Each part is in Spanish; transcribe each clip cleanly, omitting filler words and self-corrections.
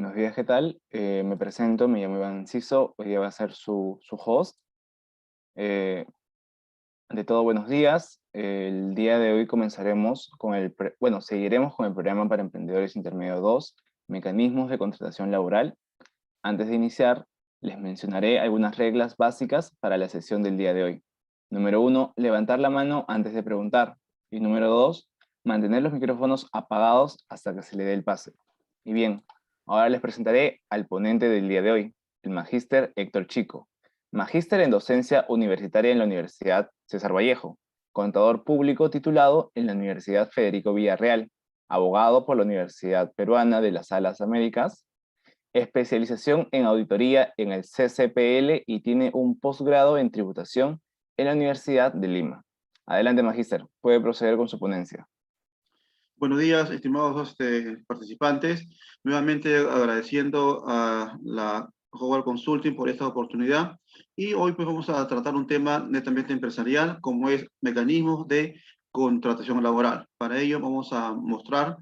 Buenos días, ¿qué tal? Me presento, me llamo Iván Enciso, hoy día va a ser su host. Eh, ante todo, buenos días. El día de hoy comenzaremos con seguiremos con el programa para emprendedores intermedio 2, mecanismos de contratación laboral. Antes de iniciar, les mencionaré algunas reglas básicas para la sesión del día de hoy. Número 1, levantar la mano antes de preguntar. Y número 2, mantener los micrófonos apagados hasta que se le dé el pase. Y bien, ahora les presentaré al ponente del día de hoy, el magíster Héctor Chico. Magíster en docencia universitaria en la Universidad César Vallejo, contador público titulado en la Universidad Federico Villarreal, abogado por la Universidad Peruana de las Alas Américas, especialización en auditoría en el CCPL y tiene un posgrado en tributación en la Universidad de Lima. Adelante, magíster, puede proceder con su ponencia. Buenos días, estimados participantes. Nuevamente agradeciendo a la Howard Consulting por esta oportunidad. Y hoy pues vamos a tratar un tema netamente empresarial, como es mecanismos de contratación laboral. Para ello vamos a mostrar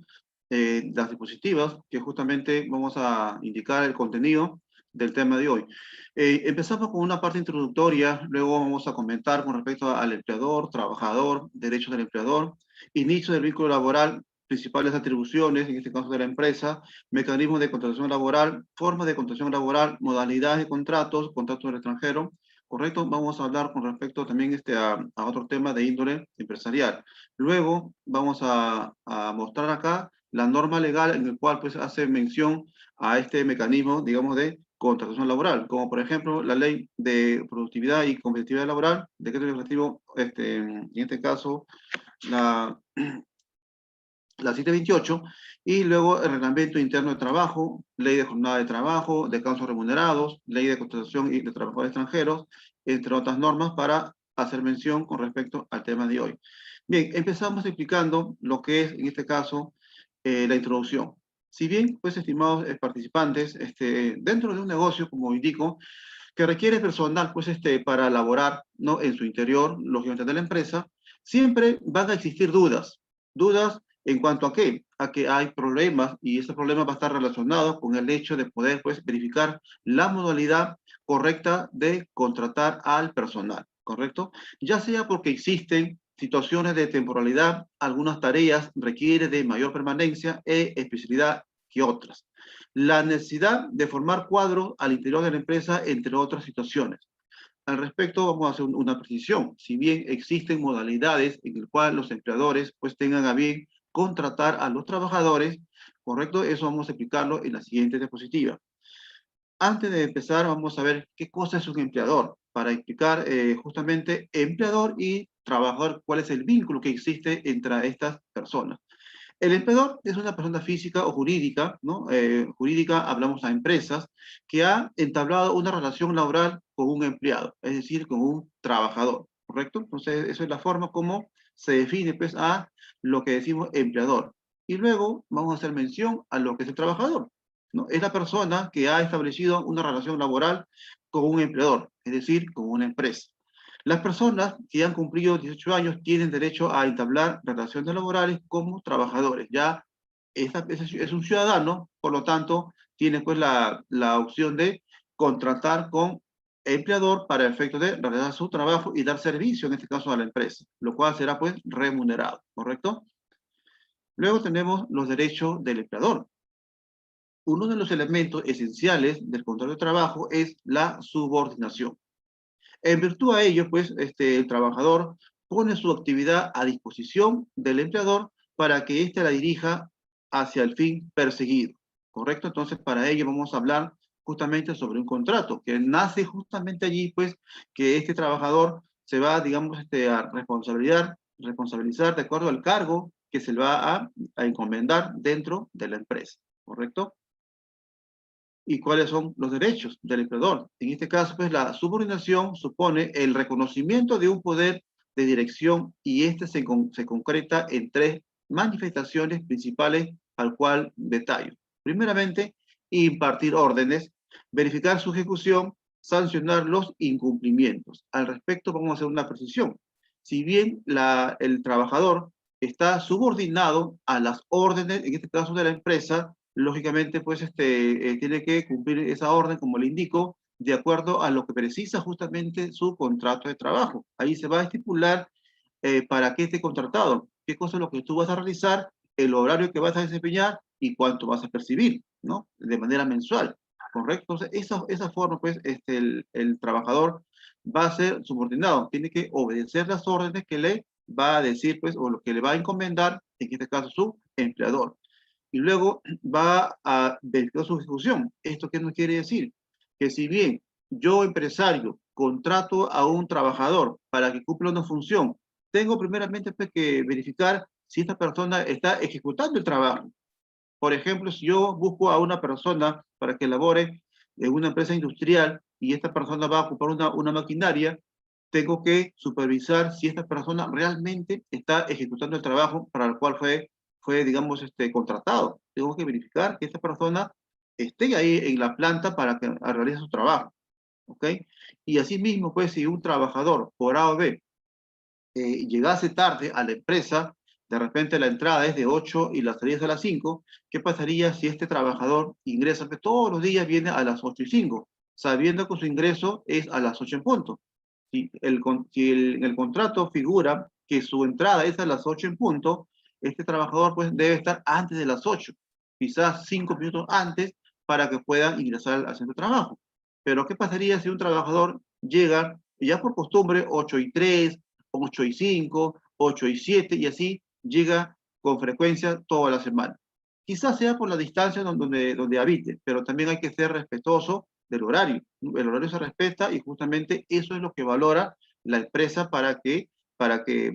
las diapositivas que justamente vamos a indicar el contenido del tema de hoy. Empezamos con una parte introductoria, luego vamos a comentar con respecto al empleador, trabajador, derechos del empleador, inicio del vínculo laboral, principales atribuciones, en este caso de la empresa, mecanismos de contratación laboral, formas de contratación laboral, modalidades de contratos, contratos del extranjero, ¿correcto? Vamos a hablar con respecto también a otro tema de índole empresarial. Luego vamos a mostrar acá la norma legal en el cual pues hace mención a este mecanismo, digamos, de contratación laboral, como por ejemplo la Ley de Productividad y Competitividad Laboral, decreto legislativo, en este caso, la 728, y luego el Reglamento Interno de Trabajo, Ley de Jornada de Trabajo, Descansos Remunerados, Ley de Contratación y de Trabajadores Extranjeros, entre otras normas para hacer mención con respecto al tema de hoy. Bien, empezamos explicando lo que es, en este caso, la introducción. Si bien, pues, estimados participantes, dentro de un negocio, como indico, que requiere personal, pues, para laborar, ¿no?, en su interior, lógicamente de la empresa, siempre van a existir dudas. Dudas en cuanto a qué, a que hay problemas y ese problema va a estar relacionado con el hecho de poder, pues, verificar la modalidad correcta de contratar al personal, ¿correcto? Ya sea porque existen situaciones de temporalidad, algunas tareas requieren de mayor permanencia e especialidad que otras. La necesidad de formar cuadros al interior de la empresa, entre otras situaciones. Al respecto, vamos a hacer una precisión. Si bien existen modalidades en las cuales los empleadores pues tengan a bien contratar a los trabajadores, ¿correcto? Eso vamos a explicarlo en la siguiente diapositiva. Antes de empezar, vamos a ver qué cosa es un empleador, para explicar justamente empleador y trabajador, cuál es el vínculo que existe entre estas personas. El empleador es una persona física o jurídica, ¿no? Jurídica, hablamos a empresas, que ha entablado una relación laboral con un empleado, es decir, con un trabajador, ¿correcto? Entonces, esa es la forma como se define, pues, a lo que decimos empleador. Y luego vamos a hacer mención a lo que es el trabajador, ¿no? Es la persona que ha establecido una relación laboral con un empleador, es decir, con una empresa. Las personas que han cumplido 18 años tienen derecho a entablar relaciones laborales como trabajadores. Ya es un ciudadano, por lo tanto, tiene pues la opción de contratar con empleador para el efecto de realizar su trabajo y dar servicio, en este caso a la empresa, lo cual será pues remunerado, ¿correcto? Luego tenemos los derechos del empleador. Uno de los elementos esenciales del contrato de trabajo es la subordinación. En virtud a ello, pues, el trabajador pone su actividad a disposición del empleador para que éste la dirija hacia el fin perseguido, ¿correcto? Entonces, para ello vamos a hablar justamente sobre un contrato, que nace justamente allí, pues, que este trabajador se va, digamos, a responsabilizar de acuerdo al cargo que se le va a encomendar dentro de la empresa, ¿correcto? ¿Y cuáles son los derechos del empleador? En este caso, pues la subordinación supone el reconocimiento de un poder de dirección y este se concreta en tres manifestaciones principales al cual detallo. Primeramente, impartir órdenes, verificar su ejecución, sancionar los incumplimientos. Al respecto, vamos a hacer una precisión. Si bien el trabajador está subordinado a las órdenes, en este caso de la empresa, lógicamente, pues, tiene que cumplir esa orden, como le indico, de acuerdo a lo que precisa justamente su contrato de trabajo. Ahí se va a estipular para qué esté contratado, qué cosa es lo que tú vas a realizar, el horario que vas a desempeñar y cuánto vas a percibir, ¿no? De manera mensual, ¿correcto? Entonces, esa forma, pues, el trabajador va a ser subordinado, tiene que obedecer las órdenes que le va a decir, pues, o lo que le va a encomendar, en este caso, su empleador. Y luego va a verificar su ejecución. ¿Esto qué nos quiere decir? Que si bien yo, empresario, contrato a un trabajador para que cumpla una función, tengo primeramente pues, que verificar si esta persona está ejecutando el trabajo. Por ejemplo, si yo busco a una persona para que labore en una empresa industrial y esta persona va a ocupar una maquinaria, tengo que supervisar si esta persona realmente está ejecutando el trabajo para el cual digamos, contratado. Tengo que verificar que esta persona esté ahí en la planta para que realice su trabajo. ¿Ok? Y asimismo, pues, si un trabajador por A o B llegase tarde a la empresa, de repente la entrada es de 8 y la salida es a las 5, ¿qué pasaría si este trabajador ingresa, que todos los días viene a las 8 y 5, sabiendo que su ingreso es a las 8 en punto? Si en el contrato figura que su entrada es a las 8 en punto, este trabajador pues debe estar antes de las 8, quizás 5 minutos antes para que pueda ingresar al centro de trabajo. Pero ¿qué pasaría si un trabajador llega ya por costumbre 8 y 3, 8 y 5, 8 y 7 y así llega con frecuencia toda la semana? Quizás sea por la distancia donde habite, pero también hay que ser respetuoso del horario. El horario se respeta y justamente eso es lo que valora la empresa para que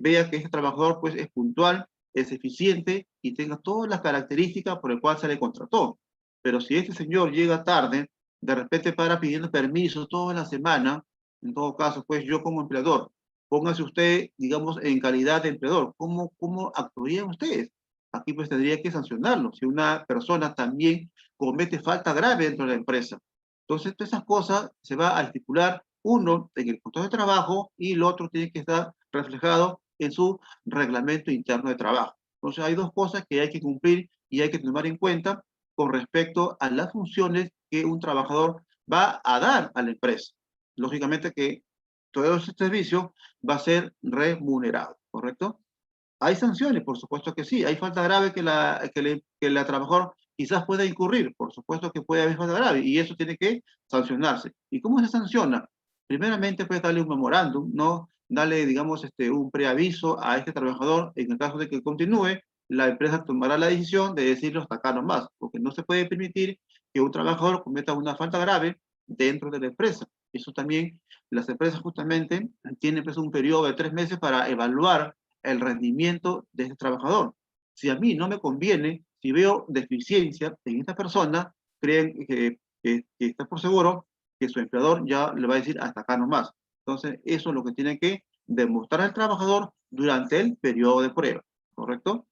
vea que ese trabajador pues, es puntual, es eficiente y tenga todas las características por las cuales se le contrató. Pero si este señor llega tarde, de repente para pidiendo permiso toda la semana, en todo caso, pues yo como empleador, póngase usted, digamos, en calidad de empleador, ¿cómo actuarían ustedes? Aquí pues tendría que sancionarlo. Si una persona también comete falta grave dentro de la empresa, entonces, todas esas cosas se va a estipular, uno, en el contrato de trabajo y el otro tiene que estar reflejado en su reglamento interno de trabajo. Entonces, hay dos cosas que hay que cumplir y hay que tomar en cuenta con respecto a las funciones que un trabajador va a dar a la empresa. Lógicamente que todo ese servicio va a ser remunerado, ¿correcto? Hay sanciones, por supuesto que sí. Hay falta grave que la trabajador quizás pueda incurrir. Por supuesto que puede haber falta grave y eso tiene que sancionarse. ¿Y cómo se sanciona? Primeramente, puede darle un memorándum, ¿no? Darle, digamos, un preaviso a este trabajador. En el caso de que continúe, la empresa tomará la decisión de decirlo hasta acá nomás, porque no se puede permitir que un trabajador cometa una falta grave dentro de la empresa. Eso también, las empresas justamente tienen pues, un periodo de 3 meses para evaluar el rendimiento de ese trabajador. Si a mí no me conviene, si veo deficiencia en esta persona, creen que está por seguro que su empleador ya le va a decir hasta acá nomás. Entonces, eso es lo que tiene que demostrar el trabajador durante el periodo de prueba, ¿correcto?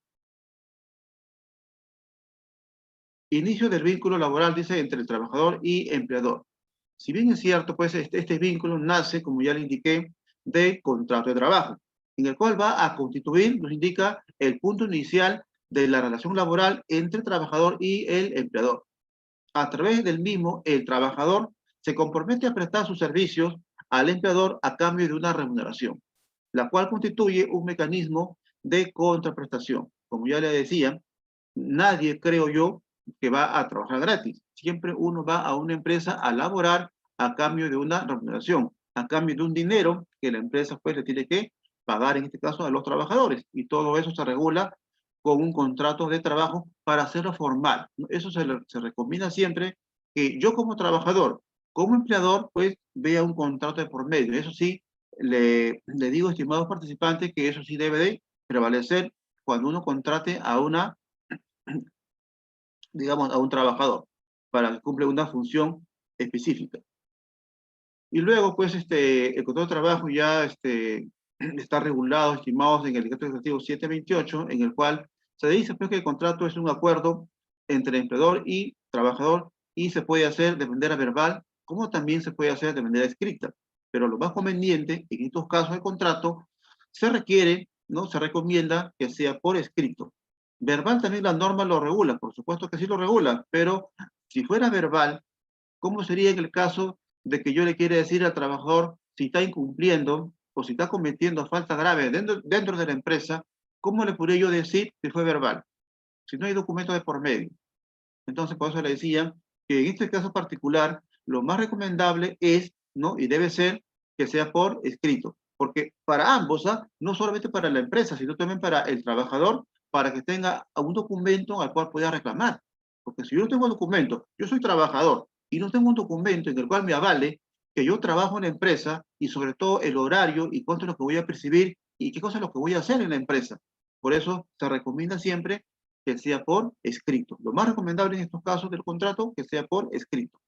Inicio del vínculo laboral, dice, entre el trabajador y empleador. Si bien es cierto, pues este vínculo nace, como ya le indiqué, de contrato de trabajo, en el cual va a constituir, nos indica, el punto inicial de la relación laboral entre el trabajador y el empleador. A través del mismo, el trabajador se compromete a prestar sus servicios al empleador a cambio de una remuneración, la cual constituye un mecanismo de contraprestación. Como ya le decía, nadie, creo yo, que va a trabajar gratis. Siempre uno va a una empresa a laborar a cambio de una remuneración, a cambio de un dinero que la empresa pues le tiene que pagar, en este caso, a los trabajadores. Y todo eso se regula con un contrato de trabajo para hacerlo formal. Eso se recomienda siempre que yo como trabajador, como empleador, pues vea un contrato de por medio. Eso sí, le digo, estimados participantes, que eso sí debe de prevalecer cuando uno contrate a una, digamos, a un trabajador para que cumpla una función específica. Y luego, pues, el contrato de trabajo ya está regulado, estimados, en el decreto legislativo 728, en el cual se dice pues, que el contrato es un acuerdo entre empleador y trabajador y se puede hacer de manera verbal, como también se puede hacer de manera escrita. Pero lo más conveniente, en estos casos de contrato, se requiere, ¿no? Se recomienda que sea por escrito. Verbal también la norma lo regula, por supuesto que sí lo regula, pero si fuera verbal, ¿cómo sería en el caso de que yo le quiera decir al trabajador si está incumpliendo o si está cometiendo falta grave dentro de la empresa? ¿Cómo le podría yo decir que fue verbal? Si no hay documento de por medio. Entonces, por eso le decía que en este caso particular, lo más recomendable es, ¿no? Y debe ser que sea por escrito. Porque para ambos, ¿ah? No solamente para la empresa, sino también para el trabajador, para que tenga un documento al cual pueda reclamar. Porque si yo no tengo documento, yo soy trabajador y no tengo un documento en el cual me avale que yo trabajo en la empresa y sobre todo el horario y cuánto es lo que voy a percibir y qué cosa es lo que voy a hacer en la empresa. Por eso se recomienda siempre que sea por escrito. Lo más recomendable en estos casos del contrato, que sea por escrito.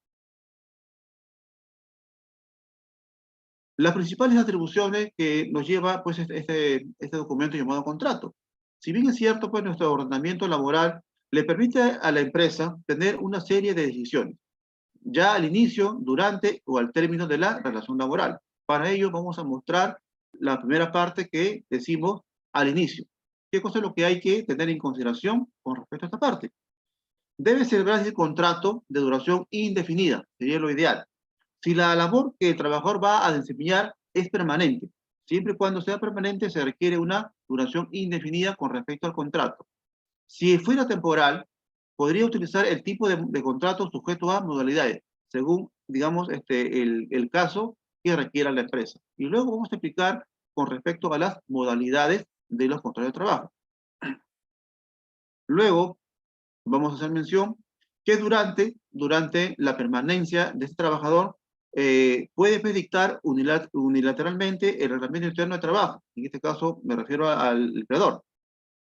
Las principales atribuciones que nos lleva pues, este documento llamado contrato. Si bien es cierto, pues nuestro ordenamiento laboral le permite a la empresa tener una serie de decisiones, ya al inicio, durante o al término de la relación laboral. Para ello vamos a mostrar la primera parte que decimos al inicio. ¿Qué cosa es lo que hay que tener en consideración con respecto a esta parte? Debe celebrarse el contrato de duración indefinida, sería lo ideal. Si la labor que el trabajador va a desempeñar es permanente, siempre y cuando sea permanente se requiere una duración indefinida con respecto al contrato. Si fuera temporal, podría utilizar el tipo de contrato sujeto a modalidades, según, digamos, el caso que requiera la empresa. Y luego vamos a explicar con respecto a las modalidades de los contratos de trabajo. Luego, vamos a hacer mención que durante la permanencia de este trabajador puede dictar unilateralmente el reglamento interno de trabajo. En este caso me refiero al empleador.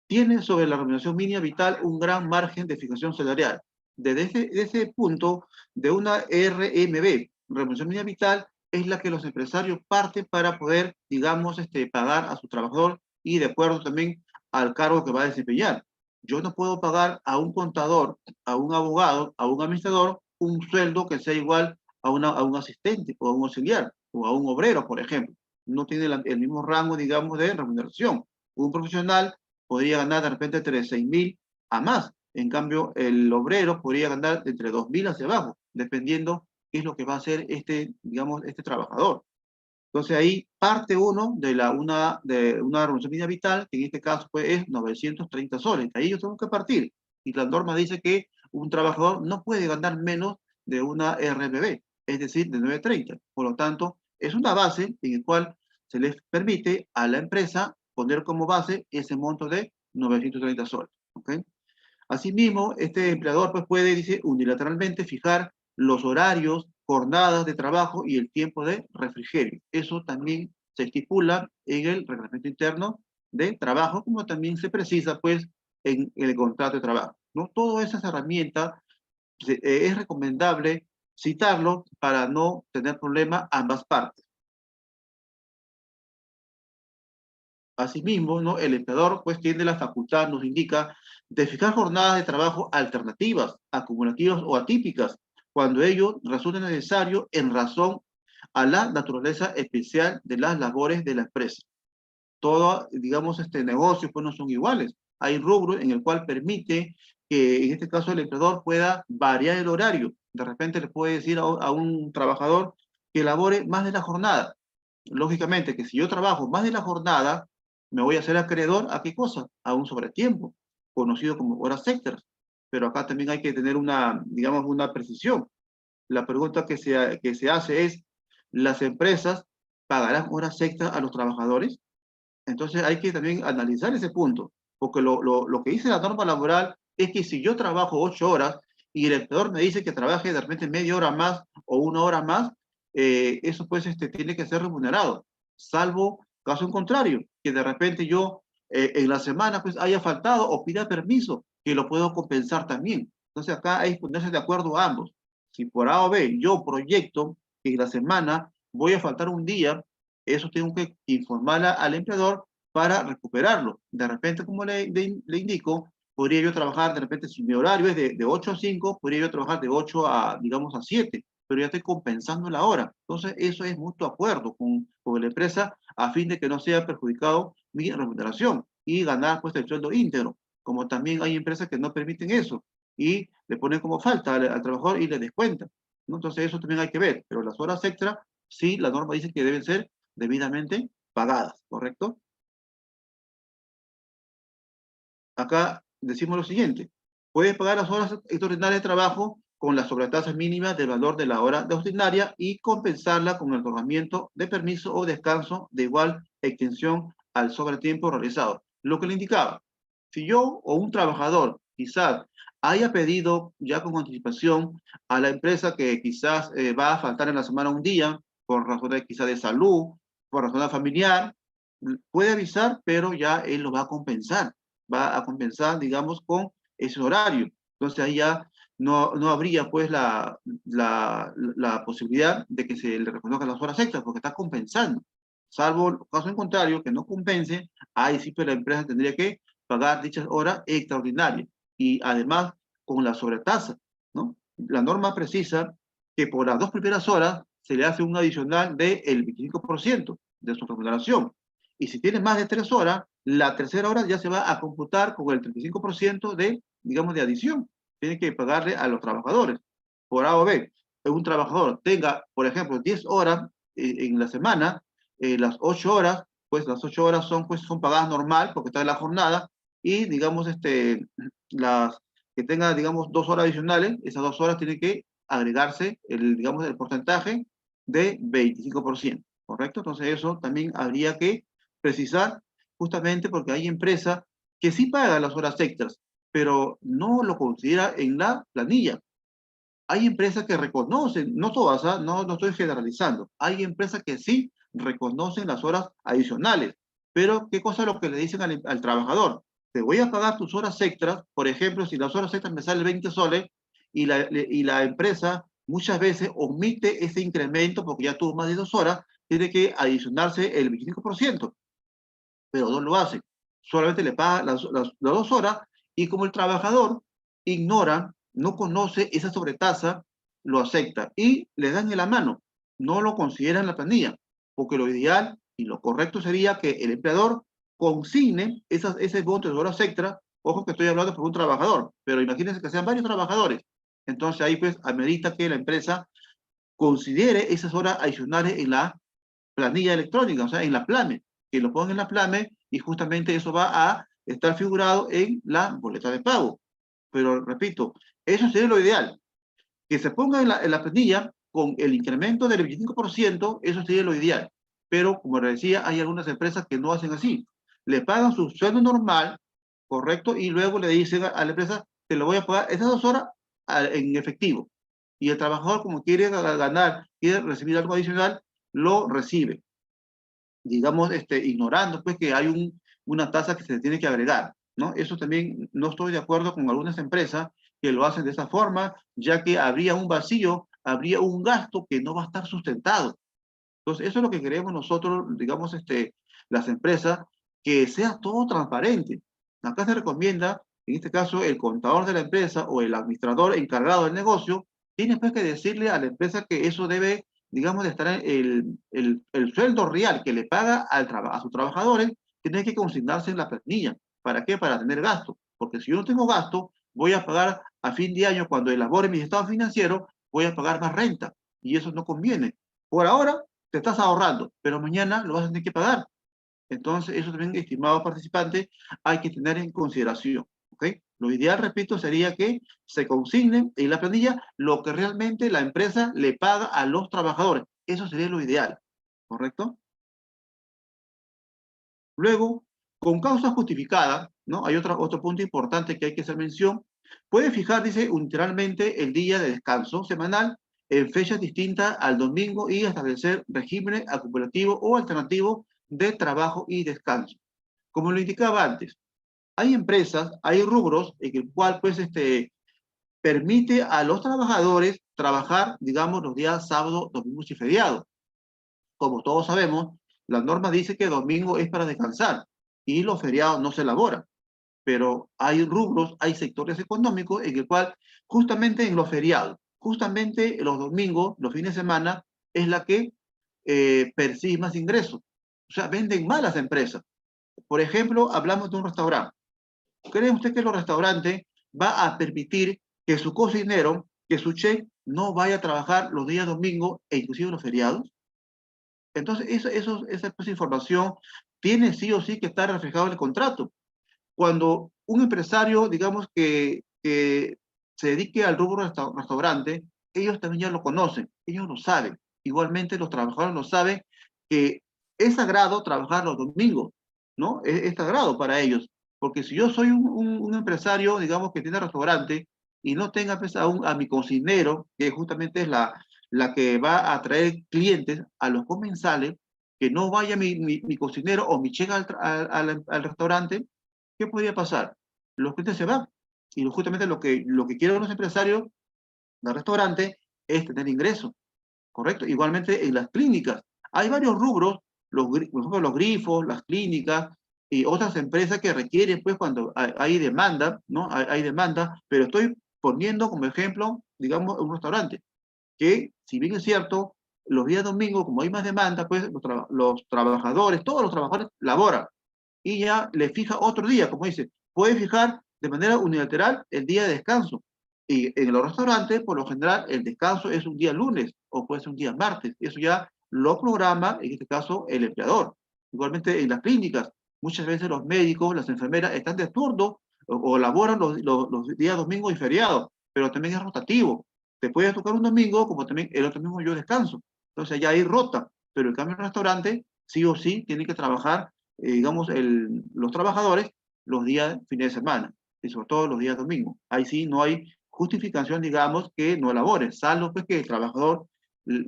Tiene sobre la remuneración mínima vital un gran margen de fijación salarial. Desde ese punto de una RMB, remuneración mínima vital, es la que los empresarios parten para poder, digamos, pagar a su trabajador y de acuerdo también al cargo que va a desempeñar. Yo no puedo pagar a un contador, a un abogado, a un administrador, un sueldo que sea igual a un asistente o a un auxiliar o a un obrero, por ejemplo. No tiene el mismo rango, digamos, de remuneración. Un profesional podría ganar de repente entre 6.000 a más. En cambio, el obrero podría ganar entre 2.000 hacia abajo, dependiendo qué es lo que va a hacer digamos, este trabajador. Entonces ahí parte uno de una remuneración mínima vital, que en este caso pues, es 930 soles. Ahí yo tengo que partir. Y la norma dice que un trabajador no puede ganar menos de una RMB, es decir, de 930. Por lo tanto, es una base en la cual se les permite a la empresa poner como base ese monto de 930 soles. ¿Okay? Asimismo, este empleador pues, puede, dice, unilateralmente fijar los horarios, jornadas de trabajo y el tiempo de refrigerio. Eso también se estipula en el reglamento interno de trabajo, como también se precisa pues, en el contrato de trabajo. ¿No? Todas esas herramientas es recomendable citarlo para no tener problema ambas partes. Asimismo, ¿no? El empleador pues tiene la facultad, nos indica, de fijar jornadas de trabajo alternativas, acumulativas o atípicas, cuando ello resulte necesario en razón a la naturaleza especial de las labores de la empresa. Todo, digamos, negocios pues no son iguales. Hay rubros en el cual permite que, en este caso, el empleador pueda variar el horario. De repente le puede decir a un trabajador que elabore más de la jornada. Lógicamente que si yo trabajo más de la jornada, me voy a hacer acreedor a qué cosa? A un sobretiempo, conocido como horas extras. Pero acá también hay que tener digamos, una precisión. La pregunta que se hace es, ¿las empresas pagarán horas extras a los trabajadores? Entonces hay que también analizar ese punto, porque lo que dice la norma laboral es que si yo trabajo 8 horas y el empleador me dice que trabaje de repente media hora más o una hora más, eso pues tiene que ser remunerado, salvo caso en contrario, que de repente yo en la semana pues haya faltado o pida permiso, que lo puedo compensar también. Entonces acá hay que ponerse de acuerdo a ambos. Si por A o B yo proyecto que en la semana voy a faltar un día, eso tengo que informar al empleador para recuperarlo. De repente, como le indico, podría yo trabajar, de repente, si mi horario es de 8 a 5, podría yo trabajar de 8 a, digamos, a 7, pero ya estoy compensando la hora. Entonces, eso es mutuo acuerdo con la empresa a fin de que no sea perjudicado mi remuneración y ganar pues el sueldo íntegro. como también hay empresas que no permiten eso y le ponen como falta al trabajador y le descuentan, ¿no? Entonces eso también hay que ver, pero las horas extra, sí, la norma dice que deben ser debidamente pagadas, ¿correcto? Acá decimos lo siguiente, puedes pagar las horas extraordinarias de trabajo con las sobretasas mínimas del valor de la hora de ordinaria y compensarla con el otorgamiento de permiso o descanso de igual extensión al sobretiempo realizado. Lo que le indicaba, si yo o un trabajador quizás haya pedido ya con anticipación a la empresa que quizás va a faltar en la semana un día, por razones quizás de salud, por razón familiar, puede avisar, pero ya él lo va a compensar, digamos, con ese horario. Entonces ahí ya no habría pues la posibilidad de que se le reconozcan las horas extras porque está compensando. Salvo el caso en contrario, que no compense, ahí sí pues la empresa tendría que pagar dichas horas extraordinarias. Y además con la sobretasa, ¿no? La norma precisa que por las 2 primeras horas se le hace un adicional del 25% de su remuneración. Y si tiene más de 3 horas, la tercera hora ya se va a computar con el 35% de, digamos, de adición. Tiene que pagarle a los trabajadores. Por A o B, un trabajador tenga, por ejemplo, 10 horas en la semana, las 8 horas, pues las 8 horas son pagadas normal porque está en la jornada, y digamos, las que tenga, digamos, 2 horas adicionales, esas 2 horas tienen que agregarse digamos, el porcentaje de 25%, ¿correcto? Entonces eso también habría que precisar justamente porque hay empresas que sí pagan las horas extras, pero no lo considera en la planilla. Hay empresas que reconocen, no todas, ¿ah? No estoy generalizando, hay empresas que sí reconocen las horas adicionales, pero ¿qué cosa es lo que le dicen al trabajador? Te voy a pagar tus horas extras, por ejemplo, si las horas extras me salen 20 soles y la empresa muchas veces omite ese incremento porque ya tuvo más de 2 horas, tiene que adicionarse el 25%, pero no lo hace. Solamente le paga las 2 horas y como el trabajador ignora, no conoce esa sobretasa, lo acepta y le dan en la mano, no lo considera en la planilla, porque lo ideal y lo correcto sería que el empleador consigne ese monto de horas extra. Ojo que estoy hablando por un trabajador, pero imagínense que sean varios trabajadores. Entonces ahí pues amerita que la empresa considere esas horas adicionales en la planilla electrónica, o sea, en la PLAME, que lo pongan en la PLAME y justamente eso va a estar figurado en la boleta de pago. Pero repito, eso sería lo ideal, que se ponga en la planilla con el incremento del 25%, eso sería lo ideal. Pero, como les decía, hay algunas empresas que no hacen así. Le pagan su sueldo normal, correcto, y luego le dicen a la empresa, te lo voy a pagar esas 2 horas en efectivo. Y el trabajador, como quiere ganar, quiere recibir algo adicional, lo recibe, digamos, ignorando pues que hay una tasa que se tiene que agregar, ¿no? Eso también no estoy de acuerdo con algunas empresas que lo hacen de esa forma, ya que habría un vacío, habría un gasto que no va a estar sustentado. Entonces, eso es lo que queremos nosotros, digamos, las empresas, que sea todo transparente. Acá se recomienda, en este caso, el contador de la empresa o el administrador encargado del negocio, tiene pues que decirle a la empresa que eso debe, digamos, de estar en el sueldo real que le paga a sus trabajadores, tiene que consignarse en la planilla. ¿Para qué? Para tener gasto. Porque si yo no tengo gasto, voy a pagar a fin de año, cuando elabore mis estados financieros, voy a pagar más renta. Y eso no conviene. Por ahora, te estás ahorrando, pero mañana lo vas a tener que pagar. Entonces, eso también, estimado participante, hay que tener en consideración. ¿Ok? Lo ideal, repito, sería que se consigne en la planilla lo que realmente la empresa le paga a los trabajadores. Eso sería lo ideal. ¿Correcto? Luego, con causa justificada, ¿no? Hay otro punto importante que hay que hacer mención. Puede fijar, dice, unilateralmente el día de descanso semanal en fechas distintas al domingo y establecer regímenes acumulativos o alternativos de trabajo y descanso. Como lo indicaba antes, hay empresas, hay rubros en el cual, pues, permite a los trabajadores trabajar, digamos, los días sábados, domingos y feriados. Como todos sabemos, la norma dice que domingo es para descansar y los feriados no se elaboran, pero hay rubros, hay sectores económicos en el cual justamente en los feriados, justamente los domingos, los fines de semana, es la que percibe más ingresos. O sea, venden más las empresas. Por ejemplo, hablamos de un restaurante. ¿Cree usted que los restaurantes va a permitir que su cocinero, que su chef, no vaya a trabajar los días domingos e inclusive los feriados? Entonces, esa pues, información tiene sí o sí que estar reflejado en el contrato. Cuando un empresario, digamos, que se dedique al rubro restaurante, ellos también ya lo conocen, ellos lo saben. Igualmente los trabajadores lo saben que es sagrado trabajar los domingos, ¿no? Es sagrado para ellos. Porque si yo soy un empresario, digamos, que tiene restaurante y no tenga pues, a mi cocinero, que justamente es la que va a atraer clientes a los comensales, que no vaya mi cocinero o mi chef al restaurante, ¿qué podría pasar? Los clientes se van. Y justamente lo que quieren los empresarios del restaurante es tener ingresos, ¿correcto? Igualmente en las clínicas. Hay varios rubros, por ejemplo, los grifos, las clínicas y otras empresas que requieren, pues, cuando hay demanda, ¿no? Hay demanda, pero estoy poniendo como ejemplo, digamos, un restaurante, que si bien es cierto, los días domingos, como hay más demanda, pues los trabajadores, todos los trabajadores laboran y ya le fija otro día, como dice, puede fijar de manera unilateral el día de descanso. Y en los restaurantes, por lo general, el descanso es un día lunes o puede ser un día martes. Eso ya lo programa, en este caso, el empleador. Igualmente en las clínicas, muchas veces los médicos, las enfermeras están de turno o laboran los días domingos y feriados, pero también es rotativo. Te puede tocar un domingo, como también el otro domingo yo descanso. Entonces ya hay rota, pero en cambio en el restaurante, sí o sí, tienen que trabajar digamos, los trabajadores los días fines de semana, y sobre todo los días domingos. Ahí sí no hay justificación, digamos, que no labore, salvo pues que el trabajador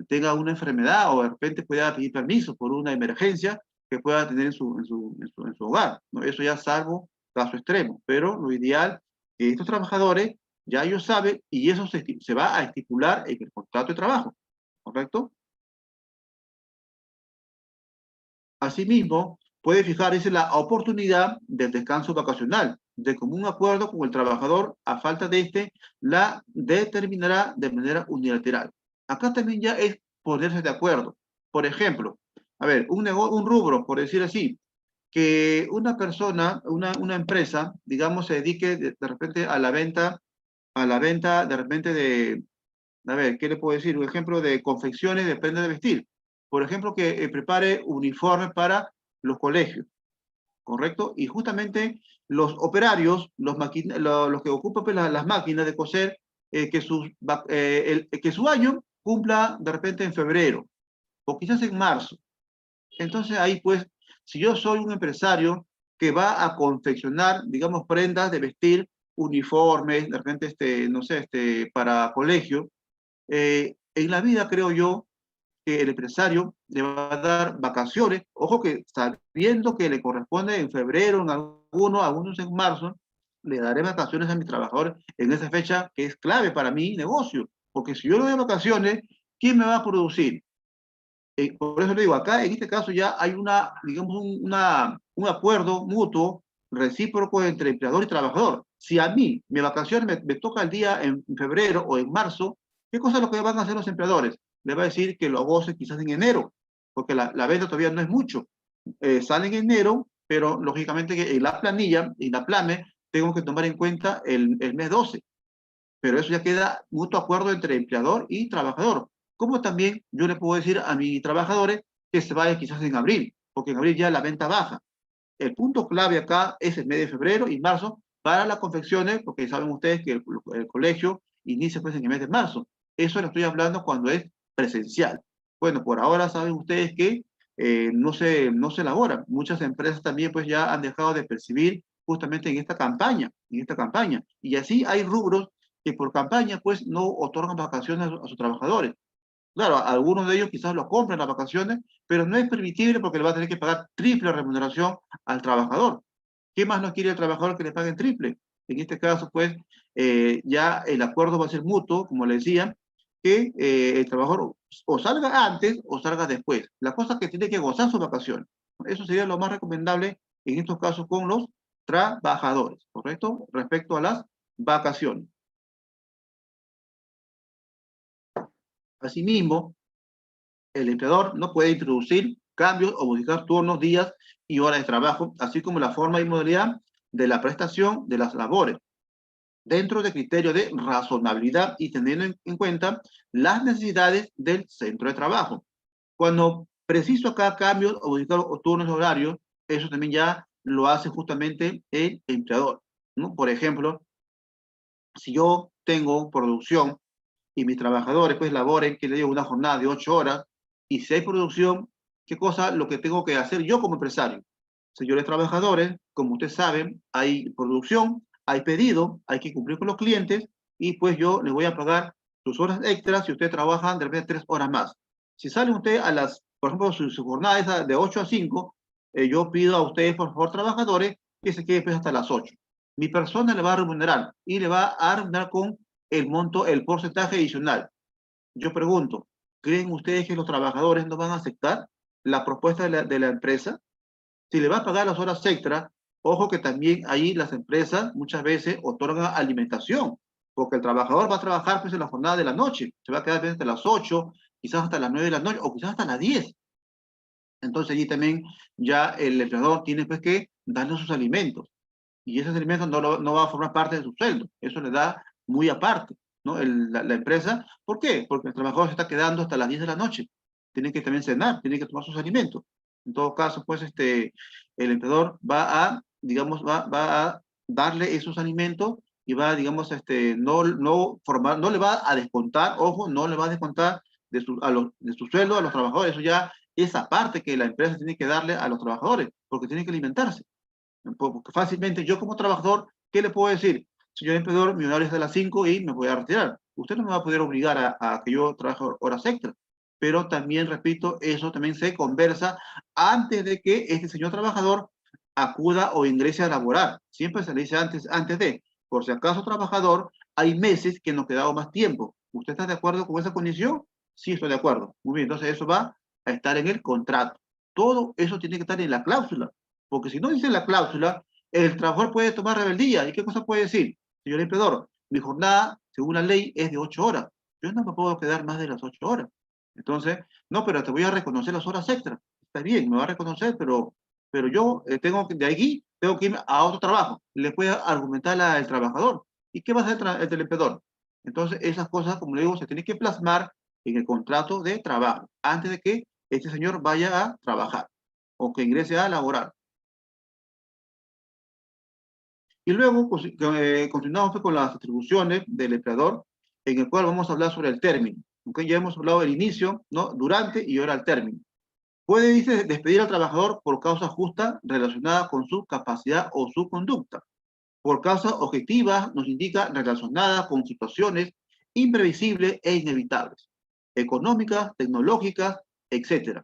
tenga una enfermedad o de repente pueda pedir permiso por una emergencia que pueda tener en su hogar, ¿no? Eso ya salvo caso extremo, pero lo ideal es que estos trabajadores ya ellos saben y eso se va a estipular en el contrato de trabajo, ¿correcto? Asimismo, puede fijar dice, la oportunidad del descanso vacacional, de común acuerdo con el trabajador, a falta de este, la determinará de manera unilateral. Acá también ya es ponerse de acuerdo. Por ejemplo, a ver, un rubro, por decir así, que una persona, una empresa, digamos, se dedique de repente a la venta de repente a ver, ¿qué le puedo decir? Un ejemplo de confecciones de prenda de vestir. Por ejemplo, que prepare uniformes para los colegios, ¿correcto? Y justamente los operarios, los que ocupan pues, las máquinas de coser, que su año cumpla de repente en febrero o quizás en marzo. Entonces ahí pues, si yo soy un empresario que va a confeccionar, digamos, prendas de vestir, uniformes, de repente, no sé, para colegio, en la vida creo yo que el empresario le va a dar vacaciones, ojo que sabiendo que le corresponde en febrero, algunos en marzo, le daré vacaciones a mis trabajadores en esa fecha que es clave para mi negocio, porque si yo no doy vacaciones, ¿quién me va a producir? Por eso le digo, acá en este caso ya hay digamos, un acuerdo mutuo, recíproco entre empleador y trabajador. Si a mí, mi vacaciones me toca el día en febrero o en marzo, ¿qué cosa es lo que van a hacer los empleadores? Le va a decir que lo goce quizás en enero, porque la venta todavía no es mucho. Sale en enero, pero lógicamente que en la planilla, en la plame, tengo que tomar en cuenta el mes 12, pero eso ya queda mutuo acuerdo entre empleador y trabajador. Como también yo le puedo decir a mis trabajadores que se vayan quizás en abril, porque en abril ya la venta baja. El punto clave acá es el mes de febrero y marzo para las confecciones, porque saben ustedes que el colegio inicia pues en el mes de marzo. Eso lo estoy hablando cuando es presencial. Bueno, por ahora saben ustedes que no se elabora. Muchas empresas también pues ya han dejado de percibir justamente en esta campaña. Y así hay rubros que por campaña pues no otorgan vacaciones a sus trabajadores. Claro, algunos de ellos quizás lo compran las vacaciones, pero no es permitible porque le va a tener que pagar triple remuneración al trabajador. ¿Qué más no quiere el trabajador que le paguen triple? En este caso, pues, ya el acuerdo va a ser mutuo, como le decía, que el trabajador o salga antes o salga después. La cosa es que tiene que gozar sus vacaciones. Eso sería lo más recomendable en estos casos con los trabajadores, ¿correcto? Respecto a las vacaciones. Asimismo, el empleador no puede introducir cambios o modificar turnos, días y horas de trabajo, así como la forma y modalidad de la prestación de las labores, dentro del criterio de razonabilidad y teniendo en cuenta las necesidades del centro de trabajo. Cuando preciso acá cambios o turnos horarios, eso también ya lo hace justamente el empleador, ¿no? Por ejemplo, si yo tengo producción y mis trabajadores pues laboren, que le digo, una jornada de 8 horas, y si hay producción, ¿qué cosa? Lo que tengo que hacer yo como empresario. Señores trabajadores, como ustedes saben, hay producción, hay pedido, hay que cumplir con los clientes, y pues yo les voy a pagar sus horas extras si ustedes trabajan de repente 3 horas más. Si sale usted a las, por ejemplo, su jornada es de 8 a 5, yo pido a ustedes, por favor, trabajadores, que se queden pues hasta las 8. Mi persona le va a remunerar y le va a remunerar con el monto, el porcentaje adicional. Yo pregunto, ¿creen ustedes que los trabajadores no van a aceptar la propuesta de la empresa? Si le va a pagar las horas extras, ojo que también ahí las empresas muchas veces otorgan alimentación, porque el trabajador va a trabajar pues en la jornada de la noche, se va a quedar hasta las 8, quizás hasta las 9 de la noche, o quizás hasta las 10. Entonces allí también ya el empleador tiene pues que darle sus alimentos y esos alimentos no va a formar parte de su sueldo, eso le da muy aparte, ¿no? La empresa, ¿por qué? Porque el trabajador se está quedando hasta las 10 de la noche, tiene que también cenar, tiene que tomar sus alimentos. En todo caso, pues el empleador va a, digamos, va a darle esos alimentos y va, digamos, no le va a descontar, ojo, no le va a descontar de su sueldo a los trabajadores, eso ya es aparte que la empresa tiene que darle a los trabajadores, porque tienen que alimentarse. Porque fácilmente yo como trabajador, ¿qué le puedo decir? Señor empleador, mi horario es de las 5 y me voy a retirar. Usted no me va a poder obligar a que yo trabaje horas extras. Pero también, repito, eso también se conversa antes de que este señor trabajador acuda o ingrese a laborar. Siempre se le dice antes de, por si acaso trabajador, hay meses que nos quedamos más tiempo. ¿Usted está de acuerdo con esa condición? Sí, estoy de acuerdo. Muy bien, entonces eso va a estar en el contrato. Todo eso tiene que estar en la cláusula. Porque si no dice la cláusula, el trabajador puede tomar rebeldía. ¿Y qué cosa puede decir? Señor empleador, mi jornada, según la ley, es de 8 horas. Yo no me puedo quedar más de las 8 horas. Entonces, no, pero te voy a reconocer las horas extras. Está bien, me va a reconocer, pero yo de aquí tengo que irme a otro trabajo. Le puede argumentar al trabajador. ¿Y qué va a hacer el empleador? Entonces, esas cosas, como le digo, se tienen que plasmar en el contrato de trabajo antes de que este señor vaya a trabajar o que ingrese a laborar. Y luego continuamos pues, con las atribuciones del empleador, en el cual vamos a hablar sobre el término. ¿Okay? Ya hemos hablado del inicio, ¿no? Durante y ahora el término. Puede, dice, despedir al trabajador por causa justa relacionada con su capacidad o su conducta. Por causas objetivas nos indica relacionada con situaciones imprevisibles e inevitables, económicas, tecnológicas, etc.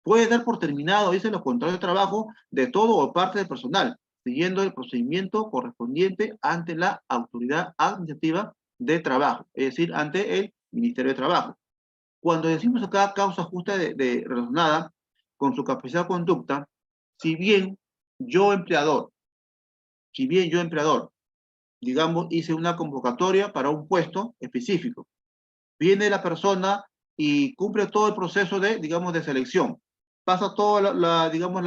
Puede dar por terminado, dice, los contratos de trabajo de todo o parte del personal, siguiendo el procedimiento correspondiente ante la autoridad administrativa de trabajo, es decir, ante el Ministerio de Trabajo. Cuando decimos acá causa justa relacionada con su capacidad de conducta, si bien yo empleador, si bien yo empleador, digamos, hice una convocatoria para un puesto específico, viene la persona y cumple todo el proceso de, digamos, de selección. Pasa toda digamos,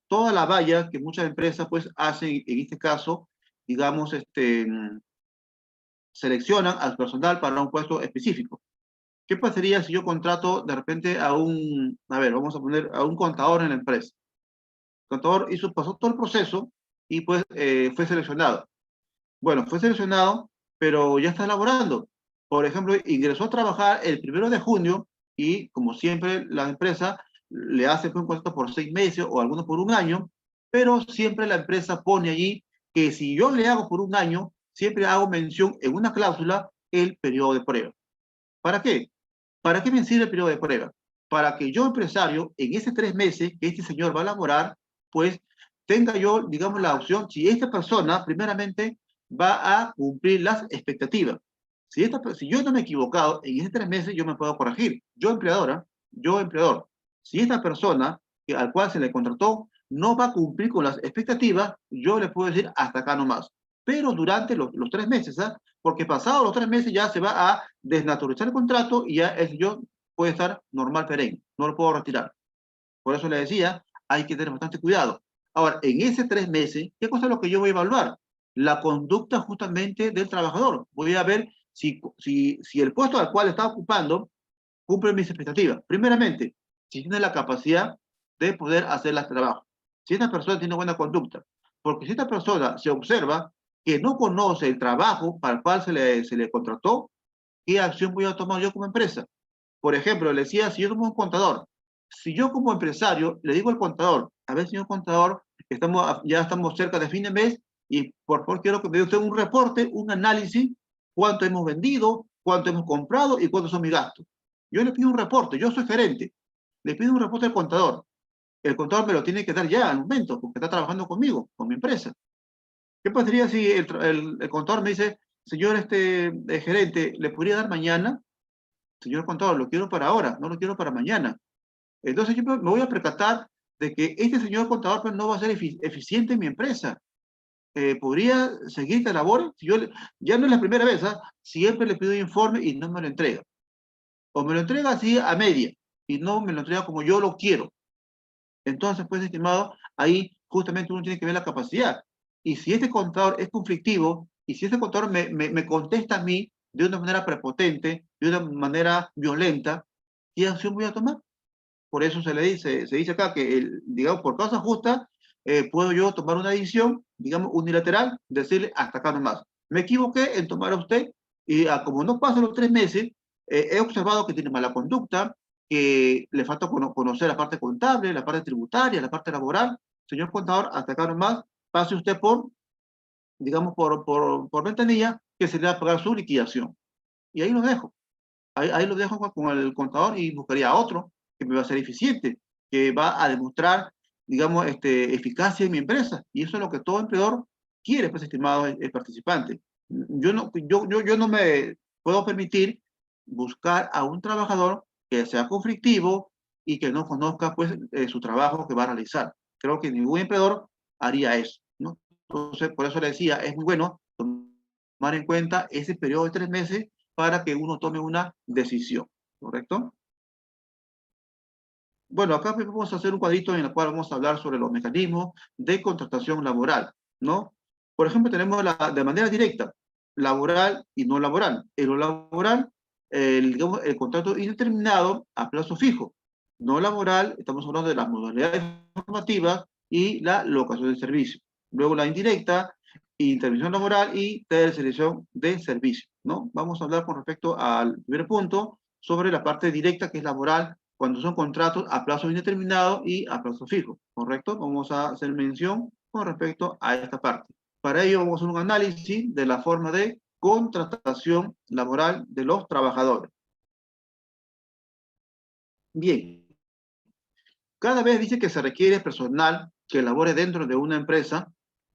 toda la valla que muchas empresas pues hacen, en este caso, digamos, seleccionan al personal para un puesto específico. ¿Qué pasaría si yo contrato de repente a ver, vamos a poner a un contador en la empresa? El contador pasó todo el proceso y pues fue seleccionado. Bueno, fue seleccionado, pero ya está laborando. Por ejemplo, ingresó a trabajar el 1 de junio y, como siempre, la empresa le hace un contrato por 6 meses o algunos por un año, pero siempre la empresa pone allí que si yo le hago por un año, siempre hago mención en una cláusula el periodo de prueba. ¿Para qué? ¿Para qué me sirve el periodo de prueba? Para que yo, empresario, en esos 3 meses que este señor va a laborar, pues tenga yo, digamos, la opción, si esta persona, primeramente, va a cumplir las expectativas. Si yo no me he equivocado, en esos 3 meses yo me puedo corregir. Yo empleador, si esta persona al cual se le contrató no va a cumplir con las expectativas, yo le puedo decir hasta acá nomás. Pero durante los 3 meses, ¿ah? Porque pasados los 3 meses ya se va a desnaturalizar el contrato y ya el señor puede estar normal perenne, no lo puedo retirar. Por eso le decía, hay que tener bastante cuidado. Ahora, en ese 3 meses, ¿qué cosa es lo que yo voy a evaluar? La conducta justamente del trabajador. Voy a ver si el puesto al cual está ocupando cumple mis expectativas. Primeramente, si tiene la capacidad de poder hacer el trabajo. Si esta persona tiene buena conducta. Porque si esta persona se observa que no conoce el trabajo para el cual se le contrató, ¿qué acción voy a tomar yo como empresa? Por ejemplo, le decía, si yo como un contador, si yo como empresario le digo al contador, a ver, señor contador, ya estamos cerca de fin de mes y por favor quiero que me dé usted un reporte, un análisis, cuánto hemos vendido, cuánto hemos comprado y cuántos son mis gastos. Yo le pido un reporte, yo soy gerente, le pido un reporte al contador. El contador me lo tiene que dar ya al momento, porque está trabajando conmigo, con mi empresa. ¿Qué pasaría si el contador me dice, señor gerente, ¿le podría dar mañana? Señor contador, lo quiero para ahora, no lo quiero para mañana. Entonces yo me voy a percatar de que este señor contador pues, no va a ser eficiente en mi empresa. ¿Podría seguir esta labor? Si ya no es la primera vez, ¿ah? Siempre le pido informe y no me lo entrega. O me lo entrega así a media y no me lo entrega como yo lo quiero. Entonces, pues, estimado, ahí justamente uno tiene que ver la capacidad. Y si este contador es conflictivo, y si este contador me contesta a mí de una manera prepotente, de una manera violenta, ¿qué acción voy a tomar? Por eso se dice acá que, digamos, por causa justa, puedo yo tomar una decisión, digamos, unilateral, decirle hasta acá nomás. Me equivoqué en tomar a usted, y como no pasan los 3 meses, he observado que tiene mala conducta, que le falta conocer la parte contable, la parte tributaria, la parte laboral. Señor contador, hasta acá nomás, pase usted digamos, por ventanilla, que se le va a pagar su liquidación. Y ahí lo dejo. Ahí lo dejo con el contador y buscaría a otro que me va a ser eficiente, que va a demostrar, digamos, eficacia en mi empresa. Y eso es lo que todo empleador quiere, pues, estimado el participante. Yo no me puedo permitir buscar a un trabajador que sea conflictivo y que no conozca, pues, su trabajo que va a realizar. Creo que ningún empleador haría eso, ¿no? Entonces, por eso le decía, es muy bueno tomar en cuenta ese periodo de 3 meses para que uno tome una decisión, ¿correcto? Bueno, acá vamos a hacer un cuadrito en el cual vamos a hablar sobre los mecanismos de contratación laboral, ¿no? Por ejemplo, tenemos de manera directa, laboral y no laboral. En lo laboral, digamos, el contrato indeterminado a plazo fijo. No laboral, estamos hablando de las modalidades formativas y la locación de servicio. Luego la indirecta, intervención laboral y tercerización de servicio, ¿no? Vamos a hablar con respecto al primer punto sobre la parte directa que es laboral cuando son contratos a plazo indeterminado y a plazo fijo, ¿correcto? Vamos a hacer mención con respecto a esta parte. Para ello vamos a hacer un análisis de la forma de contratación laboral de los trabajadores. Bien, cada vez dice que se requiere personal que labore dentro de una empresa,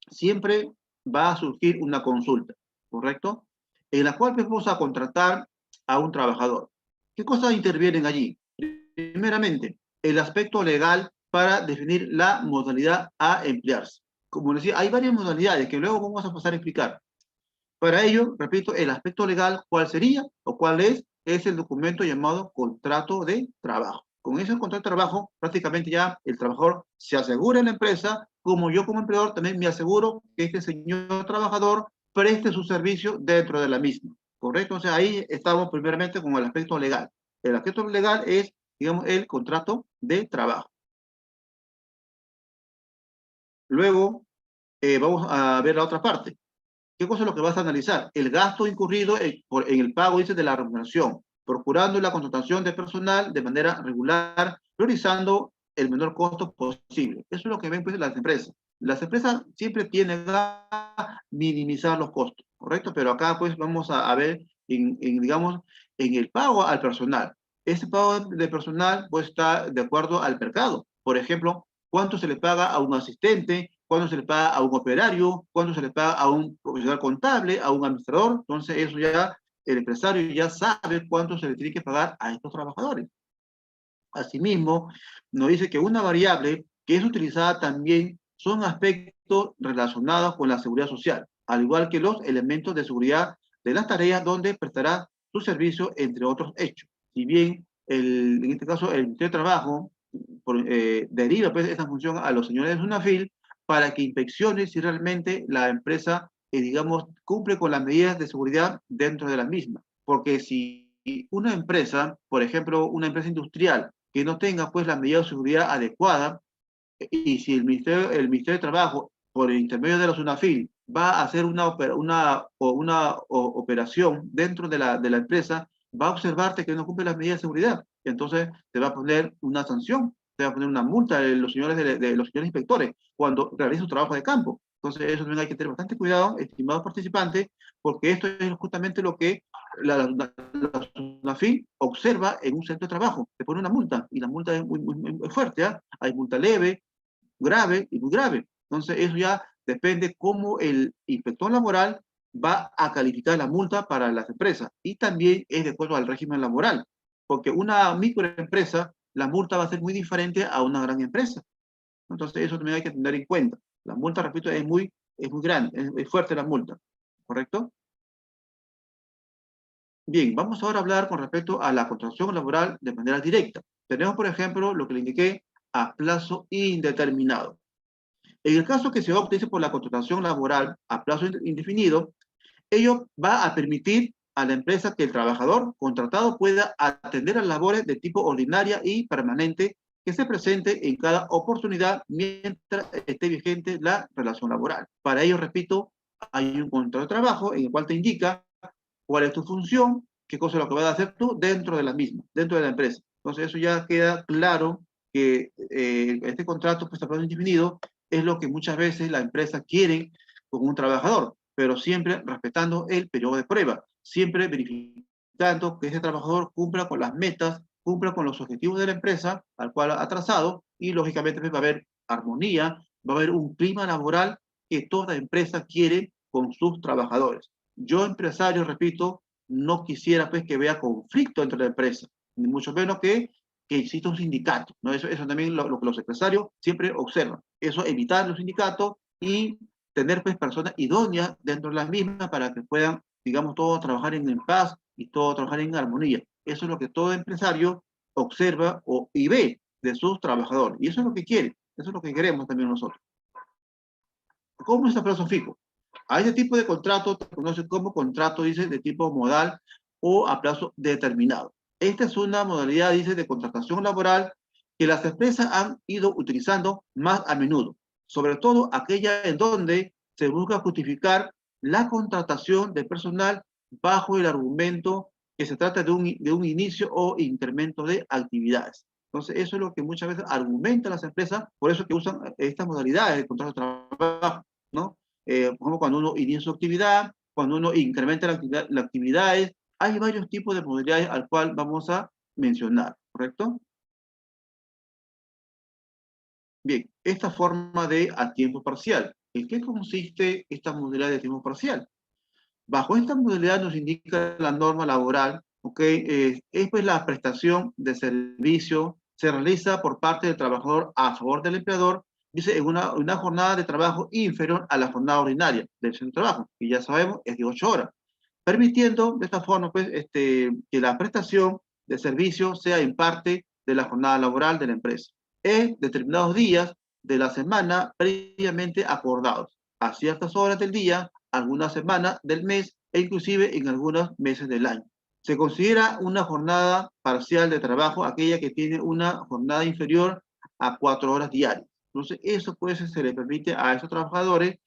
siempre va a surgir una consulta, ¿correcto? En la cual vamos a contratar a un trabajador. ¿Qué cosas intervienen allí? Primeramente, el aspecto legal para definir la modalidad a emplearse. Como decía, hay varias modalidades que luego vamos a pasar a explicar. Para ello, repito, el aspecto legal, ¿cuál sería o cuál es? Es el documento llamado contrato de trabajo. Con ese contrato de trabajo, prácticamente ya el trabajador se asegura en la empresa, como yo como empleador también me aseguro que este señor trabajador preste su servicio dentro de la misma. ¿Correcto? Entonces ahí estamos primeramente con el aspecto legal. El aspecto legal es, digamos, el contrato de trabajo. Luego, vamos a ver la otra parte. ¿Qué cosa es lo que vas a analizar? El gasto incurrido en el pago, dice, de la remuneración, procurando la contratación de personal de manera regular, priorizando el menor costo posible. Eso es lo que ven, pues, las empresas. Las empresas siempre tienden a minimizar los costos, ¿correcto? Pero acá, pues, vamos a ver, digamos, en el pago al personal. Ese pago de personal, pues, está de acuerdo al mercado. Por ejemplo, ¿cuánto se le paga a un asistente? ¿Cuánto se le paga a un operario? ¿Cuánto se le paga a un profesional contable, a un administrador? Entonces, eso ya, el empresario ya sabe cuánto se le tiene que pagar a estos trabajadores. Asimismo, nos dice que una variable que es utilizada también son aspectos relacionados con la seguridad social, al igual que los elementos de seguridad de las tareas donde prestará su servicio, entre otros hechos. Si bien, en este caso, el Ministerio de Trabajo deriva, pues, esta función a los señores de SUNAFIL, para que inspeccione si realmente la empresa, digamos, cumple con las medidas de seguridad dentro de la misma. Porque si una empresa, por ejemplo, una empresa industrial, que no tenga pues las medidas de seguridad adecuadas, y si el Ministerio de Trabajo, por el intermedio de la SUNAFIL, va a hacer una operación dentro de la empresa, va a observarte que no cumple las medidas de seguridad. Entonces, te va a poner una sanción, te va a poner una multa de los señores, de los señores inspectores cuando realiza su trabajo de campo. Entonces, eso también hay que tener bastante cuidado, estimados participantes, porque esto es justamente lo que la SUNAFIL observa en un centro de trabajo. Te pone una multa, y la multa es muy fuerte, ¿eh? Hay multa leve, grave y muy grave. Entonces, eso ya depende cómo el inspector laboral va a calificar la multa para las empresas. Y también es de acuerdo al régimen laboral, porque una microempresa, la multa va a ser muy diferente a una gran empresa. Entonces, eso también hay que tener en cuenta. La multa, repito, es muy grande, es fuerte la multa, ¿correcto? Bien, vamos ahora a hablar con respecto a la contratación laboral de manera directa. Tenemos, por ejemplo, lo que le indiqué, a plazo indeterminado. En el caso que se opte por la contratación laboral a plazo indefinido, ello va a permitir a la empresa que el trabajador contratado pueda atender a labores de tipo ordinaria y permanente que se presente en cada oportunidad mientras esté vigente la relación laboral. Para ello, repito, hay un contrato de trabajo en el cual te indica cuál es tu función, qué cosa es lo que vas a hacer tú dentro de la misma, dentro de la empresa. Entonces, eso ya queda claro que este contrato, pues, a plazo indefinido, es lo que muchas veces la empresa quiere con un trabajador, pero siempre respetando el periodo de prueba, siempre verificando que ese trabajador cumpla con las metas, cumpla con los objetivos de la empresa al cual ha trazado, y lógicamente pues, va a haber armonía, va a haber un clima laboral que toda empresa quiere con sus trabajadores. Yo, empresario, repito, no quisiera pues que vea conflicto entre la empresa, ni mucho menos que exista un sindicato, ¿no? Eso también lo que los empresarios siempre observan. Eso, evitar los sindicatos y tener pues personas idóneas dentro de las mismas para que puedan, digamos, todos trabajar en paz y todos trabajar en armonía. Eso es lo que todo empresario observa y ve de sus trabajadores. Y eso es lo que quiere, eso es lo que queremos también nosotros. ¿Cómo es el plazo fijo? A ese tipo de contrato se conoce como contrato, dice, de tipo modal o a plazo determinado. Esta es una modalidad, dice, de contratación laboral que las empresas han ido utilizando más a menudo, sobre todo aquella en donde se busca justificar la contratación de personal bajo el argumento que se trata de un inicio o incremento de actividades. Entonces, eso es lo que muchas veces argumentan las empresas, por eso que usan estas modalidades de contrato de trabajo, ¿no? Por ejemplo, cuando uno inicia su actividad, cuando uno incrementa las actividades, hay varios tipos de modalidades al cual vamos a mencionar, ¿correcto? Bien, esta forma de a tiempo parcial. ¿En qué consiste esta modalidad de tiempo parcial? Bajo esta modalidad nos indica la norma laboral, ¿ok? Es pues la prestación de servicio se realiza por parte del trabajador a favor del empleador, dice, en una jornada de trabajo inferior a la jornada ordinaria del centro de trabajo, que ya sabemos es de 8 horas, permitiendo de esta forma pues, que la prestación de servicio sea en parte de la jornada laboral de la empresa, en determinados días de la semana previamente acordados, a ciertas horas del día, algunas semanas del mes e inclusive en algunos meses del año. Se considera una jornada parcial de trabajo aquella que tiene una jornada inferior a 4 horas diarias. Entonces, eso pues se le permite a esos trabajadores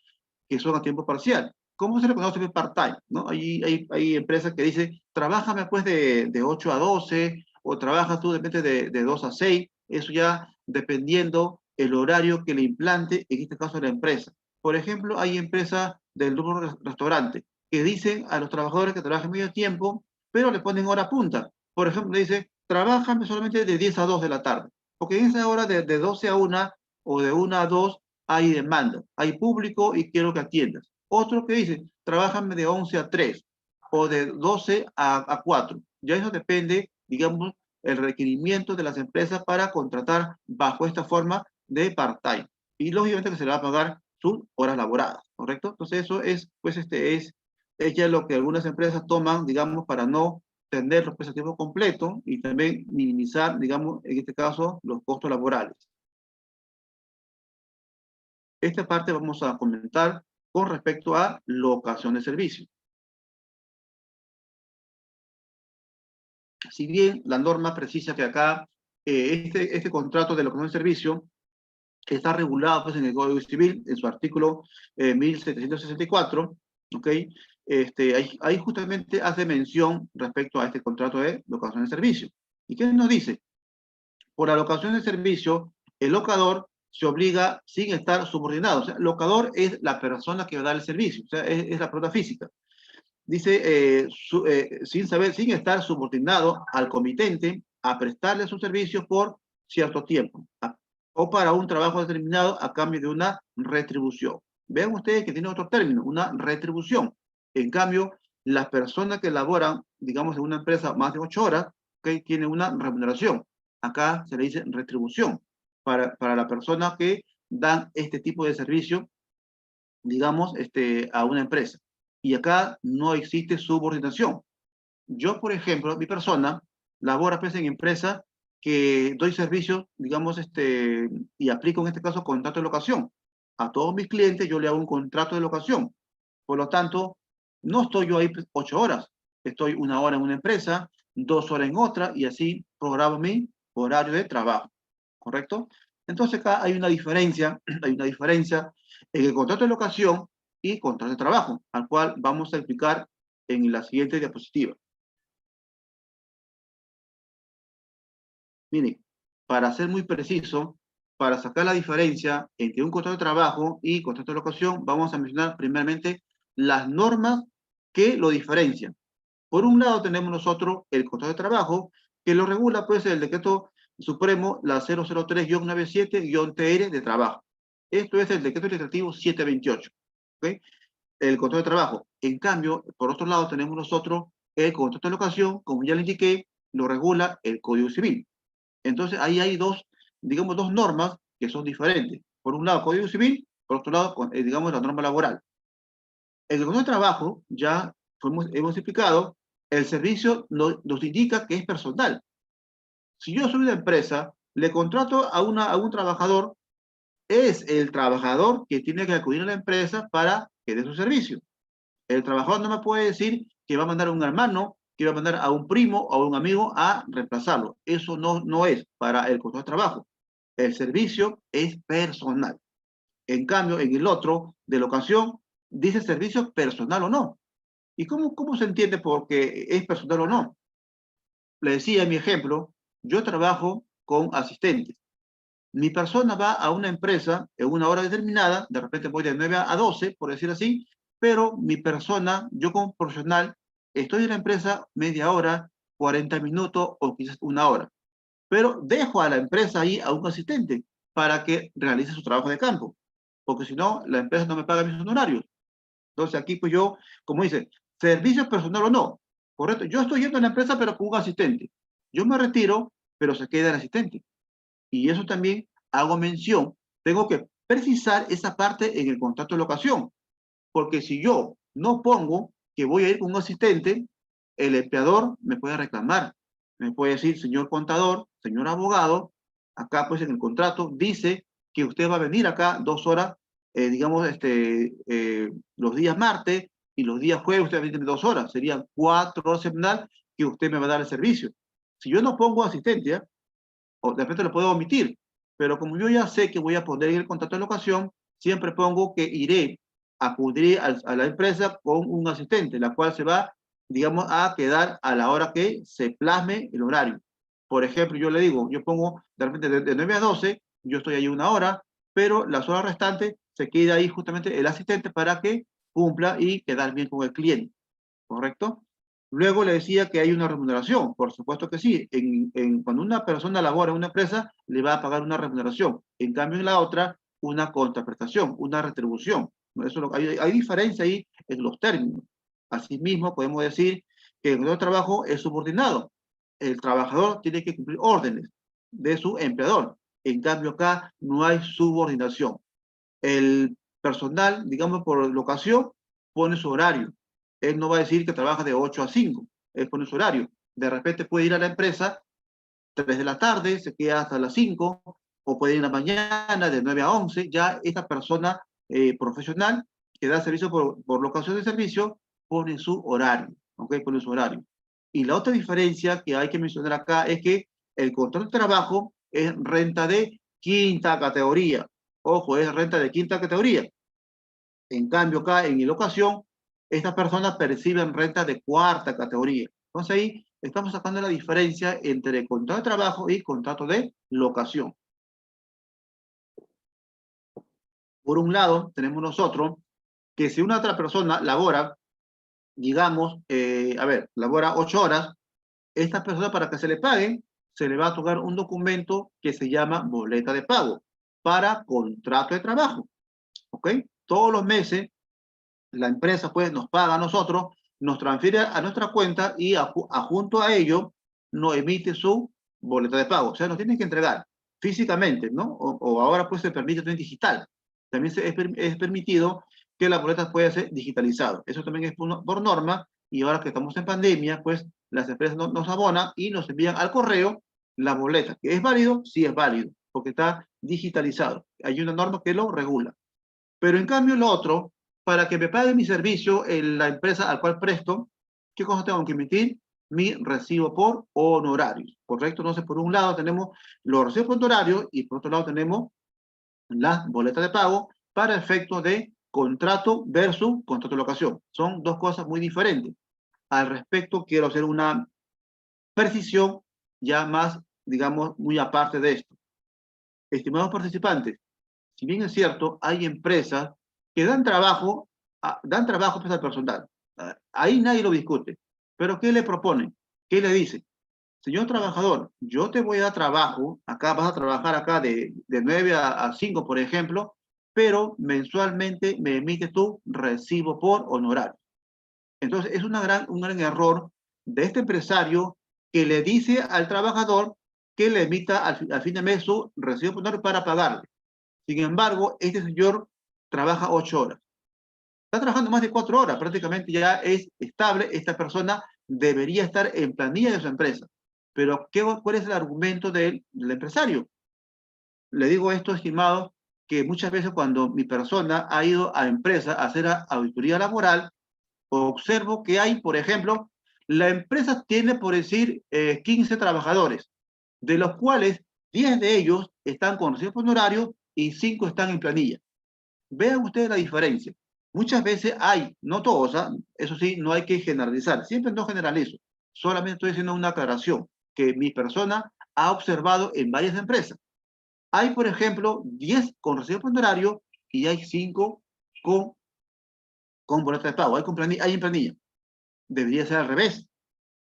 que son a tiempo parcial. ¿Cómo se le conoce part-time? ¿No? Hay empresas que dicen, trabájame pues de 8 a 12, o trabaja tú de 2 a 6, eso ya dependiendo el horario que le implante, en este caso la empresa. Por ejemplo, hay empresas del rubro restaurante que dicen a los trabajadores que trabajen medio tiempo, pero le ponen hora punta. Por ejemplo, le dice, trabájame solamente de 10 a 2 de la tarde, porque en esa hora de 12 a 1 o de 1 a 2 hay demanda, hay público y quiero que atiendas. Otro que dice, trabájame de 11 a 3 o de 12 a 4. Ya eso depende, digamos, el requerimiento de las empresas para contratar bajo esta forma de part-time. Y lógicamente que se le va a pagar sus horas laboradas, ¿correcto? Entonces eso es, pues es ya lo que algunas empresas toman, digamos, para no tener los precios a tiempo completo y también minimizar, digamos, en este caso, los costos laborales. Esta parte vamos a comentar con respecto a locación de servicio. Si bien la norma precisa que acá este contrato de locación de servicio está regulado pues, en el Código Civil, en su artículo 1764, ¿ok? Ahí justamente hace mención respecto a este contrato de locación de servicio. ¿Y qué nos dice? Por la locación de servicio, el locador se obliga sin estar subordinado. O sea, el locador es la persona que va a dar el servicio, o sea, es la persona física. Dice, sin estar subordinado al comitente a prestarle sus servicios por cierto tiempo o para un trabajo determinado a cambio de una retribución. Vean ustedes que tiene otro término, una retribución. En cambio, las personas que laboran, digamos, en una empresa más de 8 horas, ¿okay? Tienen una remuneración. Acá se le dice retribución para la persona que dan este tipo de servicio, digamos, a una empresa. Y acá no existe subordinación. Yo, por ejemplo, mi persona labora pues, en empresa que doy servicios, digamos, y aplico en este caso contrato de locación. A todos mis clientes yo le hago un contrato de locación. Por lo tanto, no estoy yo ahí pues, 8 horas. Estoy 1 hora en una empresa, 2 horas en otra, y así programo mi horario de trabajo. ¿Correcto? Entonces acá hay una diferencia, hay una diferencia en el contrato de locación y contrato de trabajo, al cual vamos a explicar en la siguiente diapositiva. Miren, para ser muy preciso, para sacar la diferencia entre un contrato de trabajo y contrato de locación, vamos a mencionar primeramente las normas que lo diferencian. Por un lado tenemos nosotros el contrato de trabajo, que lo regula pues el decreto supremo, la 003-97-TR de trabajo. Esto es el decreto legislativo 728. ¿Okay? El contrato de trabajo. En cambio, por otro lado tenemos nosotros el contrato de locación, como ya le indiqué, lo regula el Código Civil. Entonces, ahí hay digamos, dos normas que son diferentes. Por un lado, Código Civil, por otro lado, digamos, la norma laboral. En el contrato de trabajo, ya hemos explicado, el servicio nos indica que es personal. Si yo soy una empresa, le contrato a un trabajador, es el trabajador que tiene que acudir a la empresa para que dé su servicio. El trabajador no me puede decir que va a mandar a un hermano, que va a mandar a un primo o a un amigo a reemplazarlo. Eso no es para el contrato de trabajo. El servicio es personal. En cambio, en el otro, de locación, dice servicio personal o no. ¿Y cómo se entiende porque es personal o no? Le decía en mi ejemplo, yo trabajo con asistentes. Mi persona va a una empresa en una hora determinada, de repente voy de 9 a 12, por decir así, pero mi persona, yo como profesional, estoy en la empresa media hora, 40 minutos o quizás 1 hora. Pero dejo a la empresa ahí a un asistente para que realice su trabajo de campo, porque si no, la empresa no me paga mis honorarios. Entonces aquí pues yo, como dice, servicio personal o no, correcto, yo estoy yendo a la empresa pero con un asistente. Yo me retiro, pero se queda el asistente. Y eso también hago mención. Tengo que precisar esa parte en el contrato de locación, porque si yo no pongo que voy a ir con un asistente, el empleador me puede reclamar. Me puede decir, señor contador, señor abogado, acá pues en el contrato dice que usted va a venir acá 2 horas, digamos, los días martes y los días jueves usted va a venir 2 horas. Serían 4 horas semanal que usted me va a dar el servicio. Si yo no pongo asistente, ¿eh? O de repente lo puedo omitir, pero como yo ya sé que voy a poner en el contrato de locación, siempre pongo que acudiré a la empresa con un asistente, la cual se va, digamos, a quedar a la hora que se plasme el horario. Por ejemplo, yo le digo, yo pongo de repente de 9 a 12, yo estoy ahí 1 hora, pero las horas restantes se queda ahí justamente el asistente para que cumpla y quedar bien con el cliente, ¿correcto? Luego le decía que hay una remuneración, por supuesto que sí. Cuando una persona labora en una empresa, le va a pagar una remuneración. En cambio, en la otra, una contraprestación, una retribución. Hay diferencia ahí en los términos. Asimismo, podemos decir que el trabajo es subordinado. El trabajador tiene que cumplir órdenes de su empleador. En cambio, acá no hay subordinación. El personal, digamos, por locación, pone su horario. Él no va a decir que trabaja de 8 a 5, él pone su horario. De repente puede ir a la empresa 3 de la tarde, se queda hasta las 5, o puede ir en la mañana de 9 a 11, ya esta persona profesional que da servicio por locación de servicio pone su horario, ¿ok? Pone su horario. Y la otra diferencia que hay que mencionar acá es que el contrato de trabajo es renta de quinta categoría. Ojo, es renta de quinta categoría. En cambio, acá en locación, estas personas perciben renta de cuarta categoría. Entonces ahí estamos sacando la diferencia entre contrato de trabajo y contrato de locación. Por un lado, tenemos nosotros que si una otra persona labora, digamos, labora 8 horas, esta persona para que se le paguen, se le va a otorgar un documento que se llama boleta de pago para contrato de trabajo. ¿Ok? Todos los meses la empresa pues nos paga a nosotros, nos transfiere a nuestra cuenta y junto a ello nos emite su boleta de pago. O sea, nos tienen que entregar físicamente, ¿no? O ahora pues se permite también digital. También es permitido que la boleta pueda ser digitalizada. Eso también es por norma y ahora que estamos en pandemia, pues las empresas nos abonan y nos envían al correo la boleta. ¿Que es válido? Sí es válido, porque está digitalizado. Hay una norma que lo regula. Pero en cambio lo otro, para que me pague mi servicio en la empresa al cual presto, ¿qué cosa tengo que emitir? Mi recibo por honorarios, ¿correcto? Entonces, por un lado tenemos los recibos por honorarios y por otro lado tenemos las boletas de pago para efectos de contrato versus contrato de locación. Son dos cosas muy diferentes. Al respecto, quiero hacer una precisión ya más, digamos, muy aparte de esto. Estimados participantes, si bien es cierto, hay empresas que dan trabajo pues, al personal. Ahí nadie lo discute. Pero ¿qué le proponen? ¿Qué le dicen? Señor trabajador, yo te voy a dar trabajo, acá vas a trabajar acá de 9 a 5, por ejemplo, pero mensualmente me emites tu recibo por honorario. Entonces, es un gran error de este empresario que le dice al trabajador que le emita al fin de mes su recibo por honorario para pagarle. Sin embargo, este señor trabaja 8 horas. Está trabajando más de 4 horas, prácticamente ya es estable. Esta persona debería estar en planilla de su empresa. Pero, ¿cuál es el argumento del empresario? Le digo esto, estimado, que muchas veces cuando mi persona ha ido a empresa a hacer auditoría laboral, observo que hay, por ejemplo, la empresa tiene, por decir, 15 trabajadores, de los cuales 10 de ellos están con recibo honorario y 5 están en planilla. Vean ustedes la diferencia. Muchas veces hay, no todos, eso sí, no hay que generalizar. Siempre no generalizo. Solamente estoy haciendo una aclaración que mi persona ha observado en varias empresas. Hay, por ejemplo, 10 con recibo honorario y hay 5 con boleta de pago. Hay en planilla. Debería ser al revés.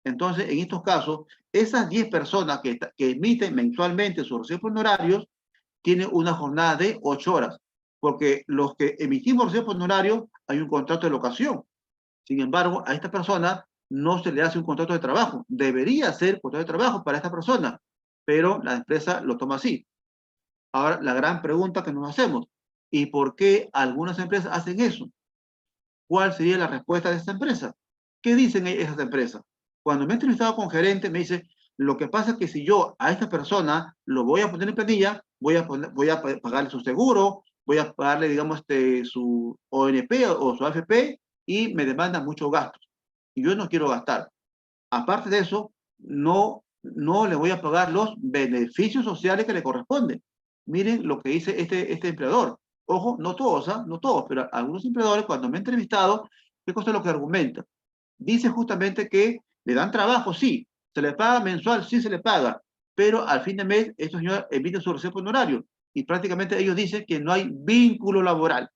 Entonces, en estos casos, esas 10 personas que emiten mensualmente sus recibos honorarios tienen una jornada de 8 horas, porque los que emitimos recibos honorarios hay un contrato de locación. Sin embargo, a esta persona no se le hace un contrato de trabajo. Debería ser contrato de trabajo para esta persona, pero la empresa lo toma así. Ahora, la gran pregunta que nos hacemos, ¿y por qué algunas empresas hacen eso? ¿Cuál sería la respuesta de esta empresa? ¿Qué dicen esas empresas? Cuando me he entrevistado con gerente, me dice, lo que pasa es que si yo a esta persona lo voy a poner en planilla, voy a pagarle su seguro, voy a pagarle, digamos, su ONP o su AFP y me demandan muchos gastos. Y yo no quiero gastar. Aparte de eso, no le voy a pagar los beneficios sociales que le corresponden. Miren lo que dice este empleador. Ojo, no todos, no todos, pero algunos empleadores, cuando me han entrevistado, ¿qué cosa es lo que argumentan? Dice justamente que le dan trabajo, sí, se le paga mensual, sí se le paga, pero al fin de mes estos señores emiten su recibo honorario y prácticamente ellos dicen que no hay vínculo laboral.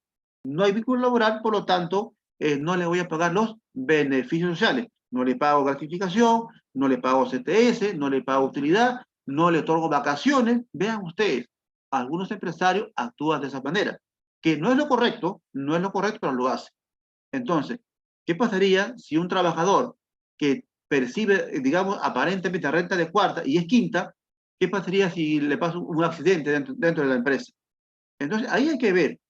No hay vínculo laboral, por lo tanto, no le voy a pagar los beneficios sociales. No le pago gratificación, no le pago CTS, no le pago utilidad, no le otorgo vacaciones. Vean ustedes, algunos empresarios actúan de esa manera, que no es lo correcto, no es lo correcto, pero lo hacen. Entonces, ¿qué pasaría si un trabajador que percibe, digamos, aparentemente renta de cuarta y es quinta, qué pasaría si le pasa un accidente dentro de la empresa? Entonces, ahí hay que ver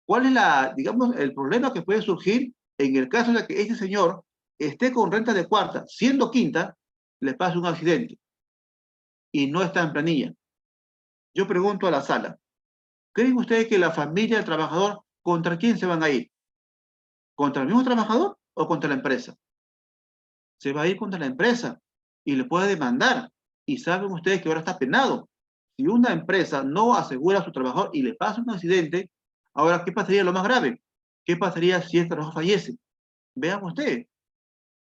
cuál es digamos, el problema que puede surgir en el caso de que este señor esté con renta de cuarta, siendo quinta, le pasa un accidente y no está en planilla. Yo pregunto a la sala, ¿creen ustedes que la familia del trabajador, contra quién se van a ir? ¿Contra el mismo trabajador o contra la empresa? Se va a ir contra la empresa y le puede demandar. Y saben ustedes que ahora está penado. Si una empresa no asegura a su trabajador y le pasa un accidente, ahora, ¿qué pasaría lo más grave? ¿Qué pasaría si el trabajador fallece? Vean ustedes,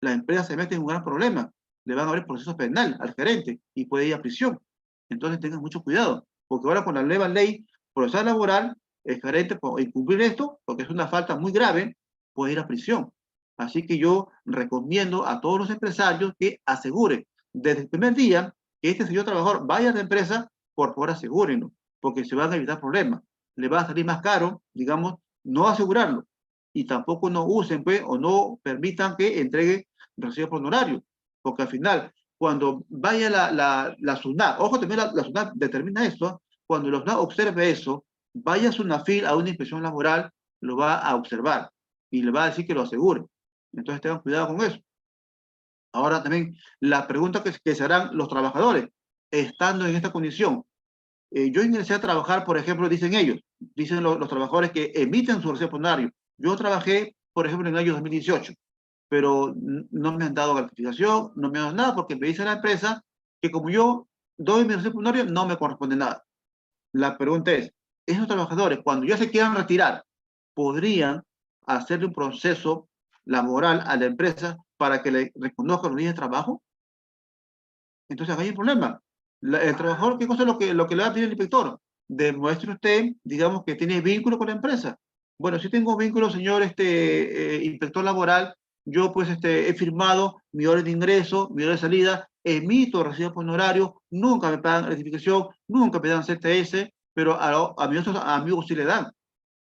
la empresa se mete en un gran problema. Le van a abrir proceso penal al gerente y puede ir a prisión. Entonces tengan mucho cuidado, porque ahora con la nueva ley procesal laboral, el gerente por incumplir esto, porque es una falta muy grave, puede ir a prisión. Así que yo recomiendo a todos los empresarios que aseguren desde el primer día que este señor trabajador vaya a la empresa, por favor asegúrenlo, porque se van a evitar problemas. Le va a salir más caro, digamos, no asegurarlo. Y tampoco no usen, pues, o no permitan que entregue recibo por honorario, porque al final, cuando vaya la SUNAT, ojo, también la SUNAT determina esto, cuando la SUNAT observe eso, vaya a SUNAFIL a una inspección laboral, lo va a observar y le va a decir que lo asegure. Entonces tengan cuidado con eso. Ahora también la pregunta que se harán los trabajadores, estando en esta condición. Yo ingresé a trabajar, por ejemplo, dicen ellos, dicen los trabajadores que emiten su recibo por honorario. Yo trabajé, por ejemplo, en el año 2018, pero no me han dado gratificación, no me han dado nada, porque me dice la empresa que como yo doy mi recibo por honorario, no me corresponde nada. La pregunta es, esos trabajadores, cuando ya se quieran retirar, ¿podrían hacerle un proceso laboral a la empresa para que le reconozca los días de trabajo? Entonces, ahí hay un problema. El trabajador, ¿qué cosa es lo que le va a pedir el inspector? Demuestre usted, digamos, que tiene vínculo con la empresa. Bueno, si tengo vínculo, señor inspector laboral, yo pues he firmado mi orden de ingreso, mi orden de salida, emito recibo por honorario, nunca me pagan gratificación, nunca me dan CTS, pero a mis otros amigos sí le dan.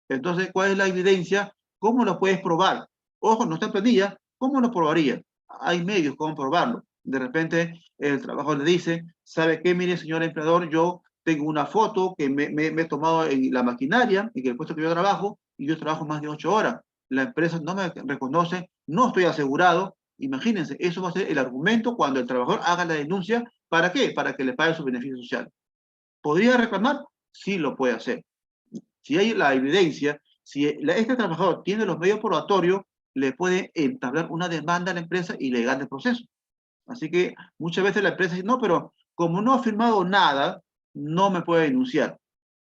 Entonces, ¿cuál es la evidencia? ¿Cómo lo puedes probar? Ojo, no está en planilla, ¿cómo lo probaría? Hay medios cómo probarlo. De repente, el trabajador le dice, ¿sabe qué? Mire, señor empleador, yo tengo una foto que me he tomado en la maquinaria, en el puesto que yo trabajo, y yo trabajo más de 8 horas. La empresa no me reconoce, no estoy asegurado. Imagínense, eso va a ser el argumento cuando el trabajador haga la denuncia. ¿Para qué? Para que le pague su beneficio social. ¿Podría reclamar? Sí lo puede hacer. Si hay la evidencia, si este trabajador tiene los medios probatorios, le puede entablar una demanda a la empresa y le gana el proceso. Así que muchas veces la empresa dice, no, pero como no ha firmado nada, no me puede denunciar.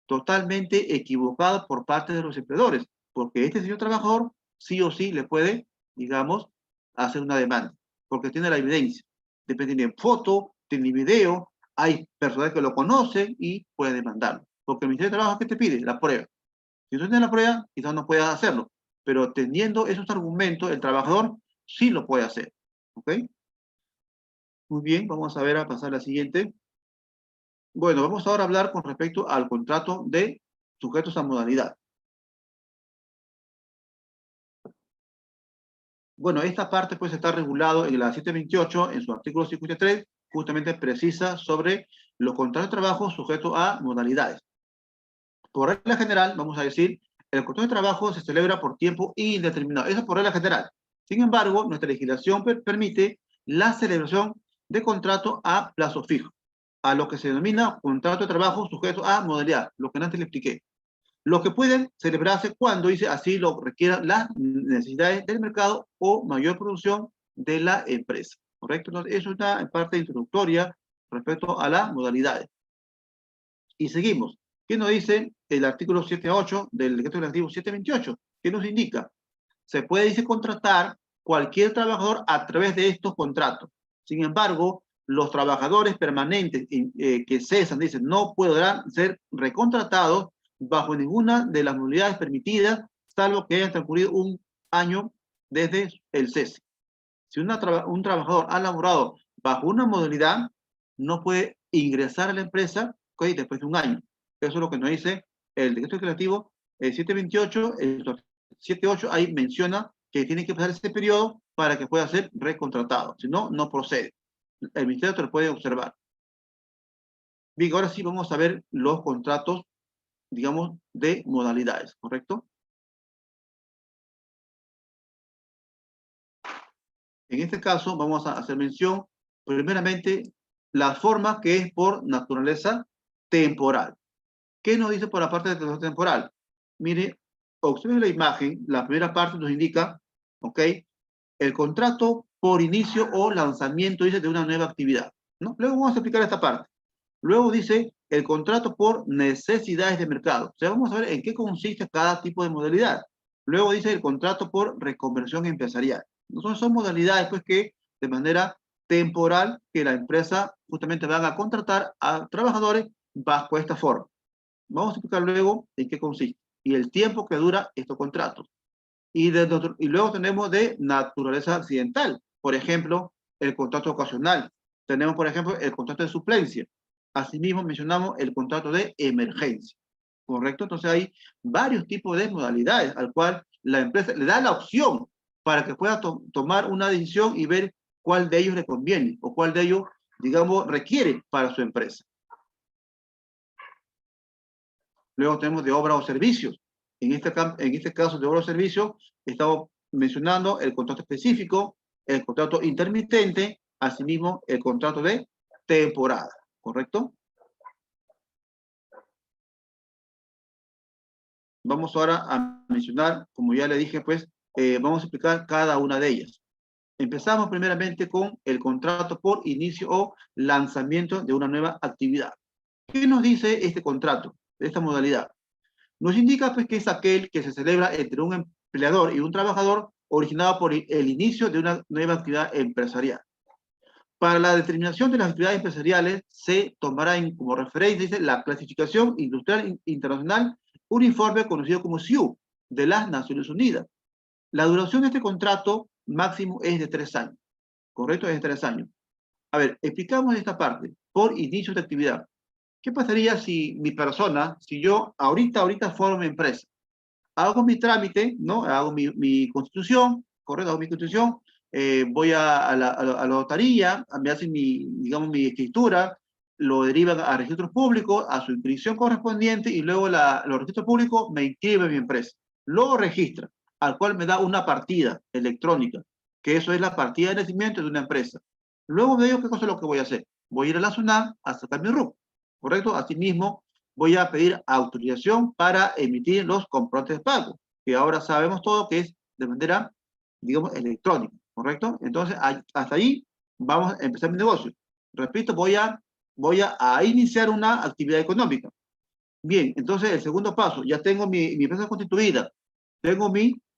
Totalmente equivocado por parte de los empleadores, porque este señor trabajador sí o sí le puede, digamos, hacer una demanda, porque tiene la evidencia. Depende de foto, tiene video, hay personas que lo conocen y puede demandarlo. Porque el Ministerio de Trabajo, ¿qué te pide? La prueba. Si tú tienes la prueba, quizás no puedas hacerlo, pero teniendo esos argumentos, el trabajador sí lo puede hacer. ¿Ok? Muy bien, vamos a ver a pasar a la siguiente. Bueno, vamos ahora a hablar con respecto al contrato de sujetos a modalidad. Bueno, esta parte pues está regulado en la 728, en su artículo 53, justamente precisa sobre los contratos de trabajo sujetos a modalidades. Por regla general, vamos a decir, el contrato de trabajo se celebra por tiempo indeterminado. Eso por regla general. Sin embargo, nuestra legislación permite la celebración de contrato a plazo fijo, a lo que se denomina contrato de trabajo sujeto a modalidad, lo que antes le expliqué. Lo que pueden celebrarse cuando dice así lo requieran las necesidades del mercado o mayor producción de la empresa. ¿Correcto? Entonces, eso está en parte introductoria respecto a las modalidades. Y seguimos. ¿Qué nos dice el artículo 7.8 del decreto legislativo 728? ¿Qué nos indica? Se puede, dice, contratar cualquier trabajador a través de estos contratos. Sin embargo, los trabajadores permanentes que cesan, dicen, no podrán ser recontratados bajo ninguna de las modalidades permitidas, salvo que hayan transcurrido un año desde el cese. Si un trabajador ha laborado bajo una modalidad, no puede ingresar a la empresa después de un año. Eso es lo que nos dice el decreto legislativo 728, el 78, ahí menciona que tiene que pasar ese periodo para que pueda ser recontratado. Si no, no procede. El ministerio te lo puede observar. Bien, ahora sí vamos a ver los contratos, digamos, de modalidades, ¿correcto? En este caso vamos a hacer mención, primeramente, la forma que es por naturaleza temporal. ¿Qué nos dice por la parte de contrato temporal? Mire, observe la imagen, la primera parte nos indica, ¿ok? El contrato por inicio o lanzamiento, dice, de una nueva actividad, ¿no? Luego vamos a explicar esta parte. Luego dice el contrato por necesidades de mercado. O sea, vamos a ver en qué consiste cada tipo de modalidad. Luego dice el contrato por reconversión empresarial. Son modalidades, pues, que de manera temporal que la empresa justamente van a contratar a trabajadores bajo esta forma. Vamos a explicar luego en qué consiste y el tiempo que dura estos contratos. Y luego tenemos de naturaleza accidental. Por ejemplo, el contrato ocasional. Tenemos, por ejemplo, el contrato de suplencia. Asimismo, mencionamos el contrato de emergencia. ¿Correcto? Entonces hay varios tipos de modalidades al cual la empresa le da la opción para que pueda tomar una decisión y ver cuál de ellos le conviene o cuál de ellos, digamos, requiere para su empresa. Luego tenemos de obra o servicios. En este caso de obra o servicios, estamos mencionando el contrato específico, el contrato intermitente, asimismo el contrato de temporada, ¿correcto? Vamos ahora a mencionar, como ya le dije, pues, vamos a explicar cada una de ellas. Empezamos primeramente con el contrato por inicio o lanzamiento de una nueva actividad. ¿Qué nos dice este contrato, esta modalidad? Nos indica, pues, que es aquel que se celebra entre un empleador y un trabajador originado por el inicio de una nueva actividad empresarial. Para la determinación de las actividades empresariales se tomará como referencia, dice, la clasificación industrial internacional uniforme conocido como SIU de las Naciones Unidas. La duración de este contrato máximo es de 3 años, ¿correcto? Es de 3 años. A ver, explicamos esta parte, por inicio de actividad. ¿Qué pasaría si mi persona, si yo ahorita formo mi empresa, hago mi trámite, ¿no? Hago mi constitución, correcto, hago mi constitución, voy a la notaría, me hacen digamos, mi escritura, lo derivan a registros públicos, a su inscripción correspondiente, y luego los registros públicos me inscriben mi empresa. Lo registra, al cual me da una partida electrónica, que eso es la partida de nacimiento de una empresa. Luego me digo qué cosa es lo que voy a hacer. Voy a ir a la SUNAT a sacar mi RUC, ¿correcto? Asimismo, voy a pedir autorización para emitir los comprobantes de pago, que ahora sabemos todo que es de manera, digamos, electrónica, ¿correcto? Entonces, hasta ahí vamos a empezar mi negocio. Repito, voy a iniciar una actividad económica. Bien, entonces el segundo paso, ya tengo mi empresa constituida, tengo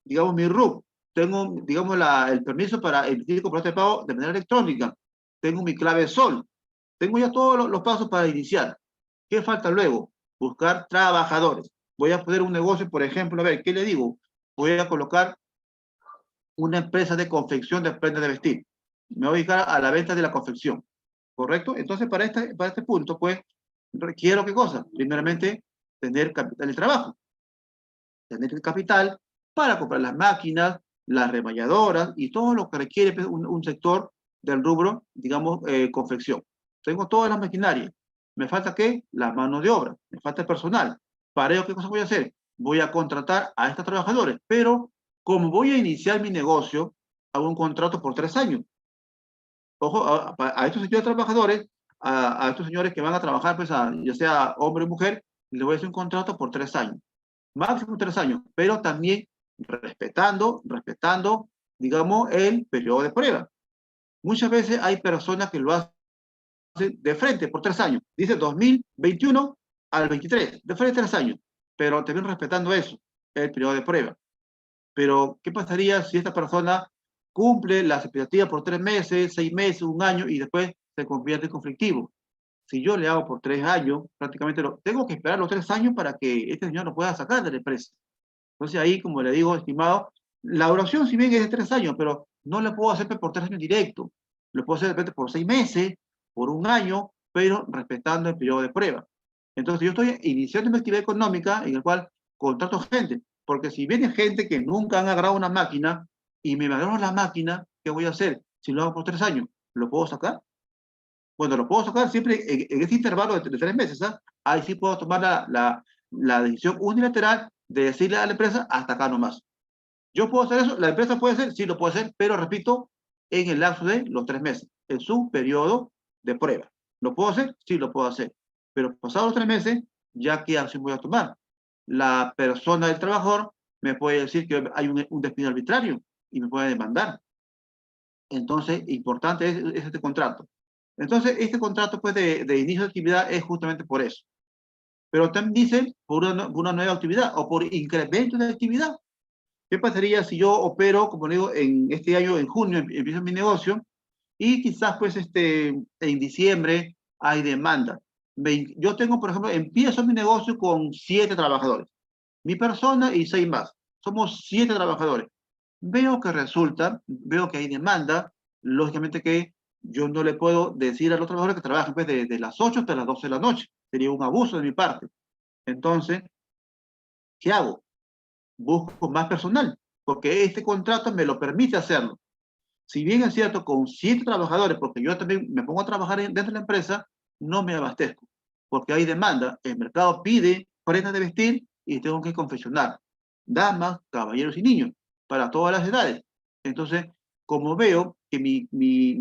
digamos, mi RUC, tengo, digamos, el permiso para emitir comprobante de pago de manera electrónica, tengo mi clave SOL, tengo ya todos los pasos para iniciar. ¿Qué falta luego? Buscar trabajadores. Voy a poner un negocio, por ejemplo, a ver, ¿qué le digo? Voy a colocar una empresa de confección de prendas de vestir. Me voy a dedicar a la venta de la confección, ¿correcto? Entonces, para este punto, pues, requiero ¿qué cosa? Primeramente, tener capital de trabajo. Tener el capital para comprar las máquinas, las remalladoras y todo lo que requiere pues, un sector del rubro, digamos, confección. Tengo todas las maquinarias. ¿Me falta qué? La mano de obra. Me falta el personal. ¿Para ello qué cosa voy a hacer? Voy a contratar a estos trabajadores, pero como voy a iniciar mi negocio, hago un contrato por 3 años. Ojo, a estos señores trabajadores, a estos señores que van a trabajar, pues, ya sea hombre o mujer, les voy a hacer un contrato por 3 años. Máximo 3 años, pero también respetando, digamos, el periodo de prueba. Muchas veces hay personas que lo hacen de frente por 3 años. Dice 2021 al 23, de frente 3 años, pero también respetando eso, el periodo de prueba. Pero, ¿qué pasaría si esta persona cumple las expectativas por 3 meses, 6 meses, 1 año y después se convierte en conflictivo? Si yo le hago por 3 años, prácticamente tengo que esperar los 3 años para que este señor lo pueda sacar de la empresa. Entonces ahí, como le digo, estimado, la duración si bien es de 3 años, pero no lo puedo hacer por 3 años directo. Lo puedo hacer de repente por 6 meses, por 1 año, pero respetando el periodo de prueba. Entonces yo estoy iniciando una actividad económica en la cual contrato gente, porque si viene gente que nunca han agarrado una máquina y me agarraron la máquina, ¿qué voy a hacer? Si lo hago por 3 años, ¿lo puedo sacar? Bueno, lo puedo sacar siempre en ese intervalo de 3 meses, ¿ah? Ahí sí puedo tomar la decisión unilateral de decirle a la empresa, hasta acá nomás. ¿Yo puedo hacer eso? ¿La empresa puede hacer? Sí, lo puede hacer, pero repito, en el lapso de los 3 meses, en su periodo de prueba. ¿Lo puedo hacer? Sí, lo puedo hacer. Pero pasados los 3 meses, ya qué acción voy a tomar. La persona del trabajador me puede decir que hay un despido arbitrario y me puede demandar. Entonces, importante es este contrato. Entonces, este contrato pues, de inicio de actividad es justamente por eso. Pero también dice por una nueva actividad o por incremento de actividad. ¿Qué pasaría si yo opero, como digo, en este año, en junio, empiezo mi negocio y quizás pues en diciembre hay demanda? Yo tengo, por ejemplo, empiezo mi negocio con 7 trabajadores, mi persona y 6 más. Somos 7 trabajadores. Veo que hay demanda, lógicamente que yo no le puedo decir a los trabajadores que trabajen pues, de las 8 hasta las 12 de la noche. Sería un abuso de mi parte. Entonces, ¿qué hago? Busco más personal, porque este contrato me lo permite hacerlo. Si bien es cierto, con 7 trabajadores, porque yo también me pongo a trabajar dentro de la empresa, no me abastezco, porque hay demanda, el mercado pide prendas de vestir y tengo que confeccionar. Damas, caballeros y niños, para todas las edades. Entonces, como veo que mi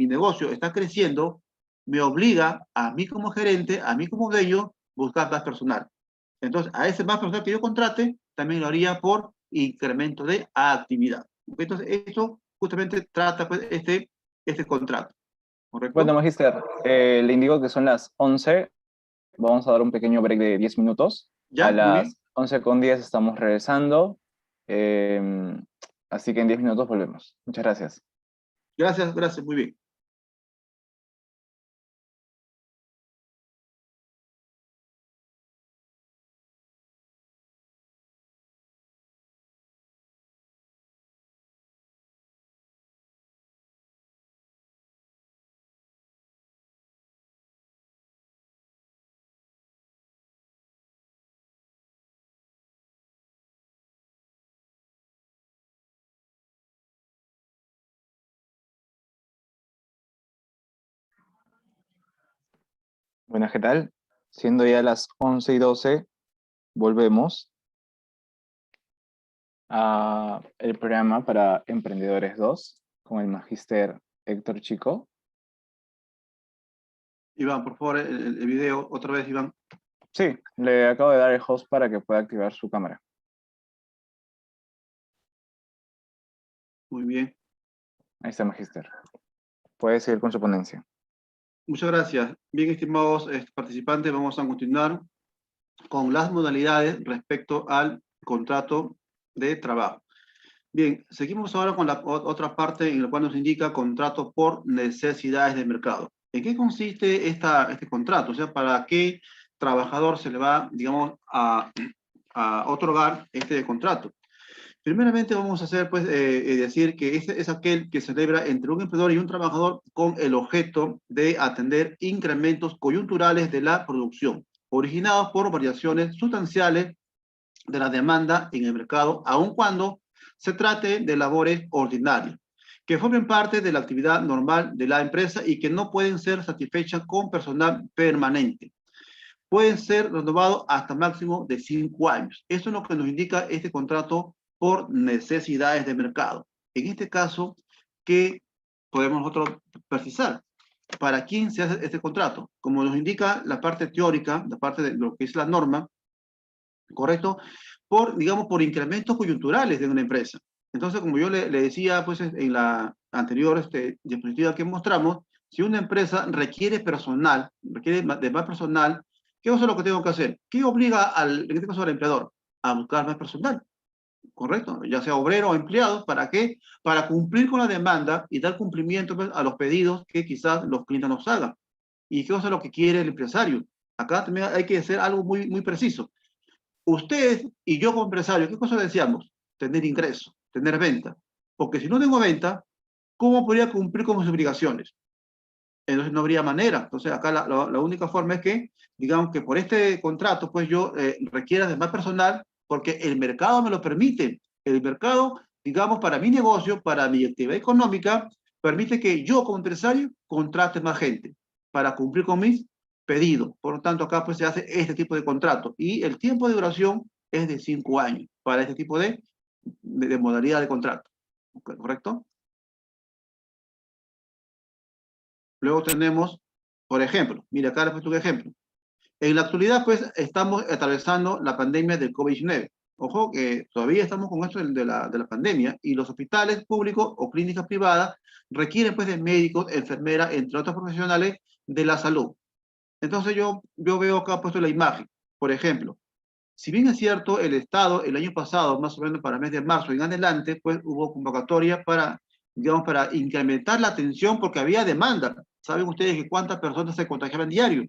negocio está creciendo, me obliga a mí como gerente, a mí como dueño, buscar más personal. Entonces, a ese más personal que yo contrate, también lo haría por incremento de actividad. Entonces, esto justamente trata pues, este contrato, Bueno, ¿correcto? Magister, le indico que son las 11. Vamos a dar un pequeño break de 10 minutos. A ¿Ya? Muy bien. las 11:10 estamos regresando. eh, Así que en 10 minutos volvemos. Muchas gracias. Gracias, gracias, muy bien. Buenas, ¿qué tal? Siendo ya las 11:12, volvemos a el programa para Emprendedores 2 con el Magister Héctor Chico. Iván, por favor, el video, otra vez, Iván. Sí, le acabo de dar el host para que pueda activar su cámara. Muy bien. Ahí está, Magister. Puede seguir con su ponencia. Muchas gracias. Bien, estimados participantes, vamos a continuar con las modalidades respecto al contrato de trabajo. Bien, seguimos ahora con la otra parte en la cual nos indica contrato por necesidades de mercado. ¿En qué consiste este contrato? O sea, ¿para qué trabajador se le va, digamos, a otorgar este contrato? Primeramente vamos a hacer, pues, decir que este es aquel que se celebra entre un empleador y un trabajador con el objeto de atender incrementos coyunturales de la producción, originados por variaciones sustanciales de la demanda en el mercado, aun cuando se trate de labores ordinarias, que formen parte de la actividad normal de la empresa y que no pueden ser satisfechas con personal permanente. Pueden ser renovados hasta máximo de 5 años. Eso es lo que nos indica este contrato por necesidades de mercado. En este caso, ¿qué podemos nosotros precisar? ¿Para quién se hace este contrato? Como nos indica la parte teórica, la parte de lo que es la norma, ¿correcto? Digamos, por incrementos coyunturales de una empresa. Entonces, como yo le decía, pues, en la anterior diapositiva que mostramos, si una empresa requiere personal, requiere de más personal, ¿qué es lo que tengo que hacer? ¿Qué obliga en este caso al empleador? A buscar más personal, ¿correcto? Ya sea obrero o empleado, ¿para qué? Para cumplir con la demanda y dar cumplimiento pues, a los pedidos que quizás los clientes nos hagan. ¿Y qué es lo que quiere el empresario? Acá también hay que hacer algo muy, muy preciso. Usted y yo como empresario, ¿qué cosa deseamos? Tener ingreso, tener venta. Porque si no tengo venta, ¿cómo podría cumplir con mis obligaciones? Entonces no habría manera. Entonces acá la única forma es que, digamos que por este contrato, pues yo requiera de más personal porque el mercado me lo permite. El mercado, digamos, para mi negocio, para mi actividad económica, permite que yo como empresario contrate más gente para cumplir con mis pedidos. Por lo tanto, acá pues se hace este tipo de contrato y el tiempo de duración es de 5 años para este tipo de modalidad de contrato. ¿Correcto? Luego tenemos, por ejemplo, mira acá les he puesto un ejemplo. En la actualidad, pues, estamos atravesando la pandemia del COVID-19. Ojo que todavía estamos con esto de la pandemia y los hospitales públicos o clínicas privadas requieren, pues, de médicos, enfermeras, entre otros profesionales de la salud. Entonces yo veo acá puesto la imagen. Por ejemplo, si bien es cierto, el Estado el año pasado, más o menos para el mes de marzo en adelante, pues hubo convocatoria para, digamos, para incrementar la atención porque había demanda. ¿Saben ustedes que cuántas personas se contagiaban diario?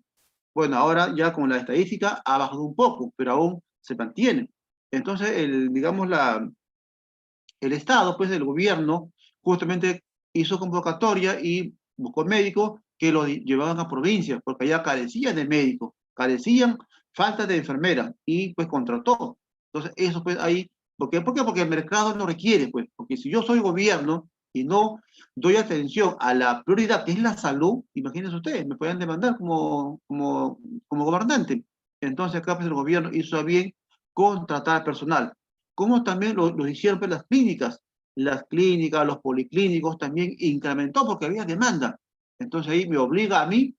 Bueno, ahora ya con la estadística ha bajado un poco, pero aún se mantiene. Entonces, digamos, el Estado, pues el gobierno, justamente hizo convocatoria y buscó médicos que lo llevaban a provincias, porque allá carecían de médicos, carecían falta de enfermeras, y pues contrató. Entonces, eso pues ahí, ¿por qué? Porque el mercado lo requiere, pues, porque si yo soy gobierno y no doy atención a la prioridad que es la salud, imagínense ustedes, me pueden demandar como gobernante. Entonces acá pues el gobierno hizo a bien contratar personal, como también lo hicieron pues, las clínicas, los policlínicos también incrementó porque había demanda. Entonces ahí me obliga a mí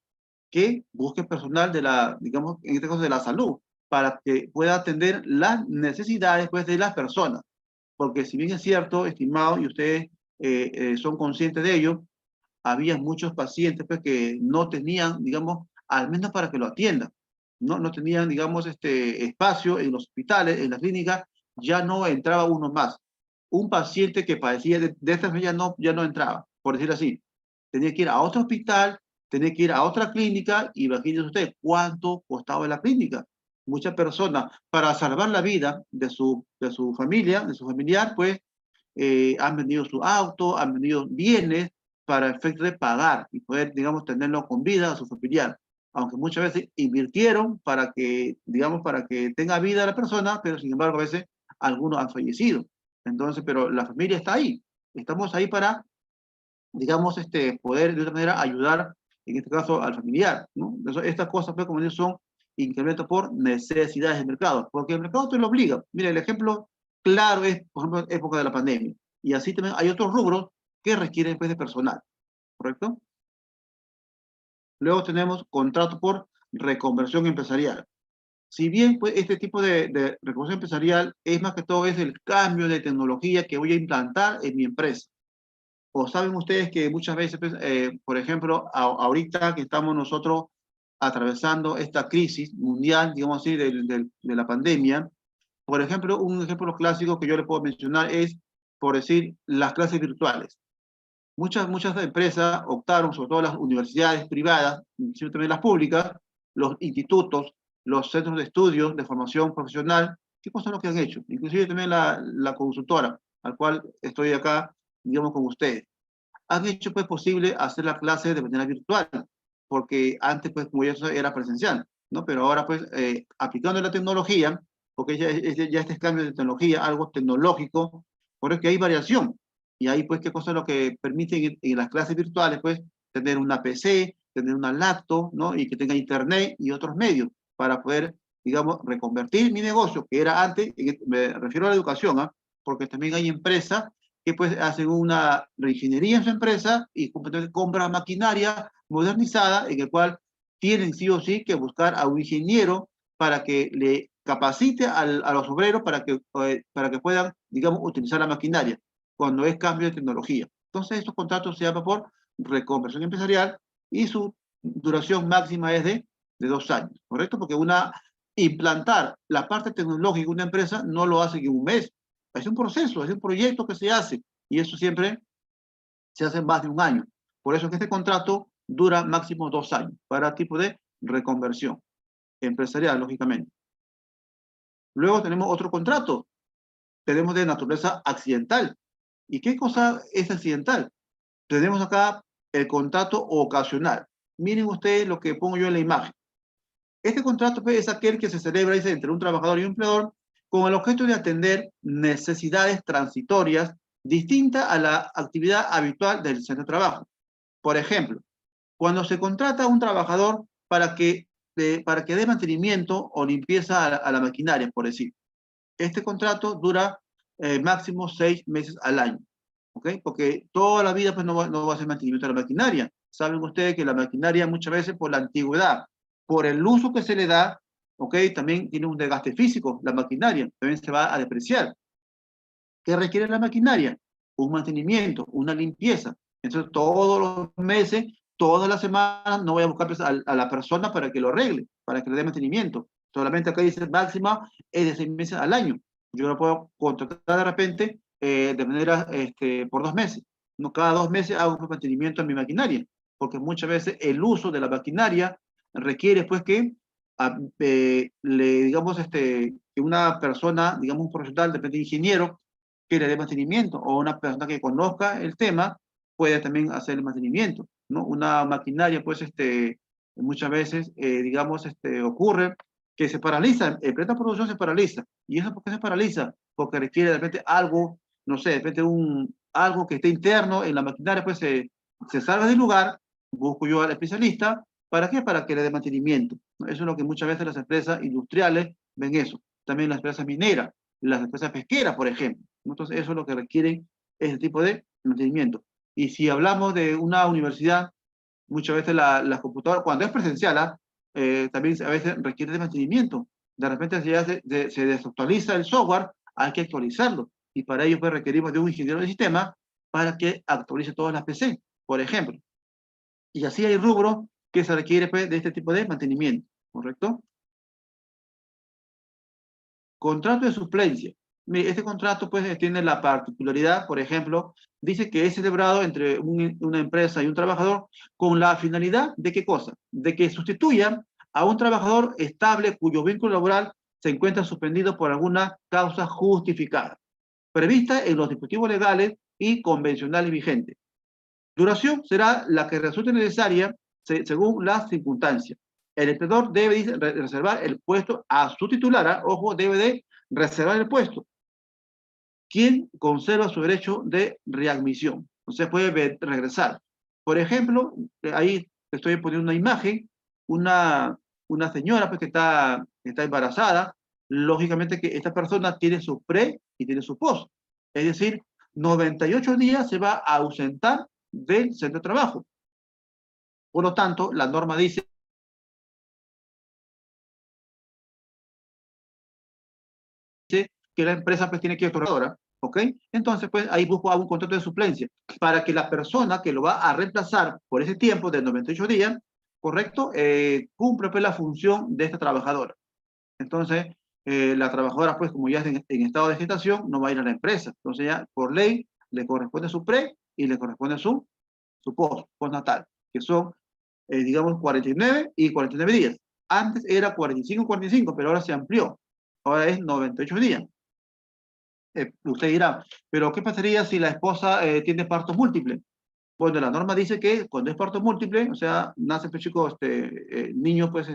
que busque personal de la, digamos, en este caso de la salud, para que pueda atender las necesidades pues, de las personas. Porque si bien es cierto, estimado, y ustedes son conscientes de ello, había muchos pacientes pues, que no tenían, digamos, al menos para que lo atiendan. No tenían, digamos, espacio en los hospitales, en las clínicas, ya no entraba uno más. Un paciente que padecía de esta enfermedad ya no entraba, por decir así. Tenía que ir a otro hospital, tenía que ir a otra clínica, y imagínense usted cuánto costaba la clínica. Muchas personas, para salvar la vida de su familia, de su familiar, pues han vendido su auto, han vendido bienes para efecto de pagar y poder, digamos, tenerlo con vida a su familiar. Aunque muchas veces invirtieron para que, digamos, para que tenga vida la persona, pero sin embargo a veces algunos han fallecido. Entonces, pero la familia está ahí. Estamos ahí para, digamos, poder de otra manera ayudar, en este caso, al familiar, ¿no? Entonces, estas cosas, pues, como digo, son incrementos por necesidades del mercado, porque el mercado te lo obliga. Mira, el ejemplo claro es, por ejemplo, época de la pandemia. Y así también hay otros rubros que requieren, pues, de personal, ¿correcto? Luego tenemos contrato por reconversión empresarial. Si bien pues, este tipo de reconversión empresarial es más que todo es el cambio de tecnología que voy a implantar en mi empresa. O saben ustedes que muchas veces, pues, por ejemplo, ahorita que estamos nosotros atravesando esta crisis mundial, digamos así, de la pandemia, por ejemplo, un ejemplo clásico que yo le puedo mencionar es, por decir, las clases virtuales. Muchas empresas optaron, sobre todo las universidades privadas, inclusive también las públicas, los institutos, los centros de estudios de formación profesional, ¿qué cosa es lo que han hecho? Inclusive también la consultora, al cual estoy acá, digamos, con ustedes. Han hecho pues posible hacer la clase de manera virtual, porque antes pues como ya era presencial, ¿no? Pero ahora pues aplicando la tecnología, porque ya este cambio de tecnología, algo tecnológico, por eso que hay variación. Y ahí pues qué cosa es lo que permiten en las clases virtuales, pues tener una PC, tener una laptop, ¿no? Y que tenga internet y otros medios para poder, digamos, reconvertir mi negocio, que era antes, me refiero a la educación, ¿ah? Porque también hay empresas que pues hacen una reingeniería en su empresa y compran maquinaria modernizada en el cual tienen sí o sí que buscar a un ingeniero para que le capacite a los obreros para que puedan, digamos, utilizar la maquinaria cuando es cambio de tecnología. Entonces, estos contratos se llaman por reconversión empresarial y su duración máxima es de 2 años, ¿correcto? Porque implantar la parte tecnológica de una empresa no lo hace en un mes, es un proceso, es un proyecto que se hace, y eso siempre se hace en más de un año. Por eso es que este contrato dura máximo 2 años para tipo de reconversión empresarial, lógicamente. Luego tenemos otro contrato, tenemos de naturaleza accidental. ¿Y qué cosa es accidental? Tenemos acá el contrato ocasional. Miren ustedes lo que pongo yo en la imagen. Este contrato pues, es aquel que se celebra entre un trabajador y un empleador con el objeto de atender necesidades transitorias distintas a la actividad habitual del centro de trabajo. Por ejemplo, cuando se contrata a un trabajador para que dé mantenimiento o limpieza a la maquinaria, por decir. Este contrato dura máximo 6 meses al año, ¿ok? Porque toda la vida pues, no va a hacer mantenimiento de la maquinaria. Saben ustedes que la maquinaria muchas veces por la antigüedad, por el uso que se le da, ¿ok? También tiene un desgaste físico, la maquinaria también se va a depreciar. ¿Qué requiere la maquinaria? Un mantenimiento, una limpieza. Entonces, todos los meses, todas las semanas, no voy a buscar pues, a la persona para que lo arregle, para que le dé mantenimiento. Solamente acá dice máxima es de 6 meses al año. Yo lo puedo contratar de repente de manera por 2 meses. No, cada 2 meses hago un mantenimiento en mi maquinaria, porque muchas veces el uso de la maquinaria requiere pues que digamos, que una persona, digamos un profesional, depende de ingeniero, que le dé mantenimiento, o una persona que conozca el tema puede también hacer el mantenimiento, ¿no? Una maquinaria, pues, muchas veces, digamos, ocurre que se paraliza, en plena producción se paraliza. ¿Y eso por qué se paraliza? Porque requiere de repente algo, no sé, de repente algo que esté interno en la maquinaria, pues se salga del lugar, busco yo al especialista, ¿para qué? Para que le dé mantenimiento, ¿no? Eso es lo que muchas veces las empresas industriales ven eso. También las empresas mineras, las empresas pesqueras, por ejemplo. Entonces, eso es lo que requieren ese tipo de mantenimiento. Y si hablamos de una universidad, muchas veces las computadoras, cuando es presencial, también a veces requiere de mantenimiento. De repente, si ya se desactualiza el software, hay que actualizarlo. Y para ello, pues, requerimos de un ingeniero de sistema para que actualice todas las PC, por ejemplo. Y así hay rubros que se requiere pues, de este tipo de mantenimiento, ¿correcto? Contrato de suplencia. Mire, este contrato pues tiene la particularidad, por ejemplo, dice que es celebrado entre una empresa y un trabajador con la finalidad de qué cosa? De que sustituya a un trabajador estable cuyo vínculo laboral se encuentra suspendido por alguna causa justificada, prevista en los dispositivos legales y convencionales vigentes. Duración será la que resulte necesaria según las circunstancias. El empleador debe reservar el puesto a su titular, ojo, debe de reservar el puesto, quien conserva su derecho de readmisión. No se puede regresar. Por ejemplo, ahí estoy poniendo una imagen, una señora pues, que está embarazada, lógicamente que esta persona tiene su pre y tiene su post. Es decir, 98 días se va a ausentar del centro de trabajo. Por lo tanto, la norma dice que la empresa pues tiene que ir a ¿ok? Entonces, pues ahí busco un contrato de suplencia para que la persona que lo va a reemplazar por ese tiempo de 98 días, ¿correcto? Cumple pues la función de esta trabajadora. Entonces, la trabajadora, pues como ya es en estado de gestación, no va a ir a la empresa. Entonces ya, por ley, le corresponde su pre y le corresponde su postnatal, que son, digamos, 49 y 49 días. Antes era 45 y 45, pero ahora se amplió. Ahora es 98 días. Usted dirá, pero ¿qué pasaría si la esposa tiene parto múltiple? Bueno, la norma dice que cuando es parto múltiple, o sea, nace pues chico, niños pues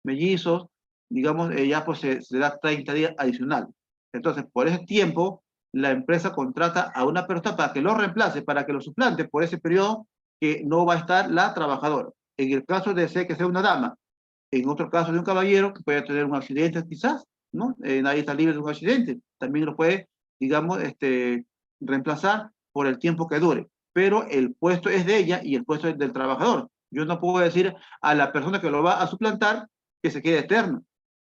mellizos, digamos, ya pues se da 30 días adicional. Entonces, por ese tiempo, la empresa contrata a una persona para que lo reemplace, para que lo suplante por ese periodo que no va a estar la trabajadora. En el caso de ser que sea una dama, en otro caso de un caballero que puede tener un accidente quizás, ¿no? Nadie está libre de un accidente, también lo puede, digamos, reemplazar por el tiempo que dure, pero el puesto es de ella y el puesto es del trabajador. Yo no puedo decir a la persona que lo va a suplantar que se quede eterno.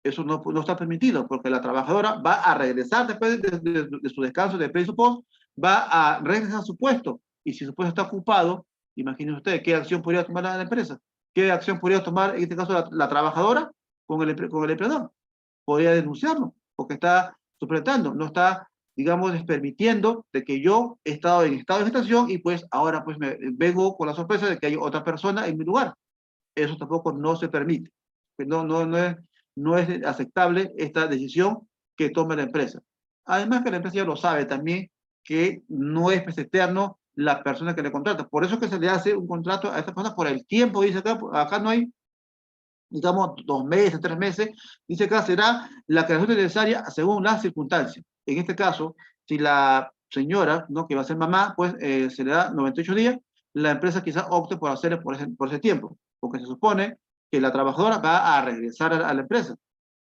Eso no está permitido, porque la trabajadora va a regresar después de su descanso de pre y su post, va a regresar a su puesto, y si su puesto está ocupado, imagínense ustedes qué acción podría tomar la empresa. ¿Qué acción podría tomar, en este caso, la trabajadora con el empleador? Podría denunciarlo, porque está suplantando, no está, digamos, permitiendo de que yo he estado en estado de gestación y pues ahora pues me vengo con la sorpresa de que hay otra persona en mi lugar. Eso tampoco no se permite. No es aceptable esta decisión que tome la empresa. Además que la empresa ya lo sabe también que no es pues, eterno la persona que le contrata. Por eso es que se le hace un contrato a esta persona por el tiempo, dice acá no hay, digamos, 2 meses, 3 meses, dice acá será la creación necesaria según las circunstancias. En este caso, si la señora, ¿no? que va a ser mamá, pues se le da 98 días, la empresa quizás opte por hacerlo por ese tiempo, porque se supone que la trabajadora va a regresar a la empresa.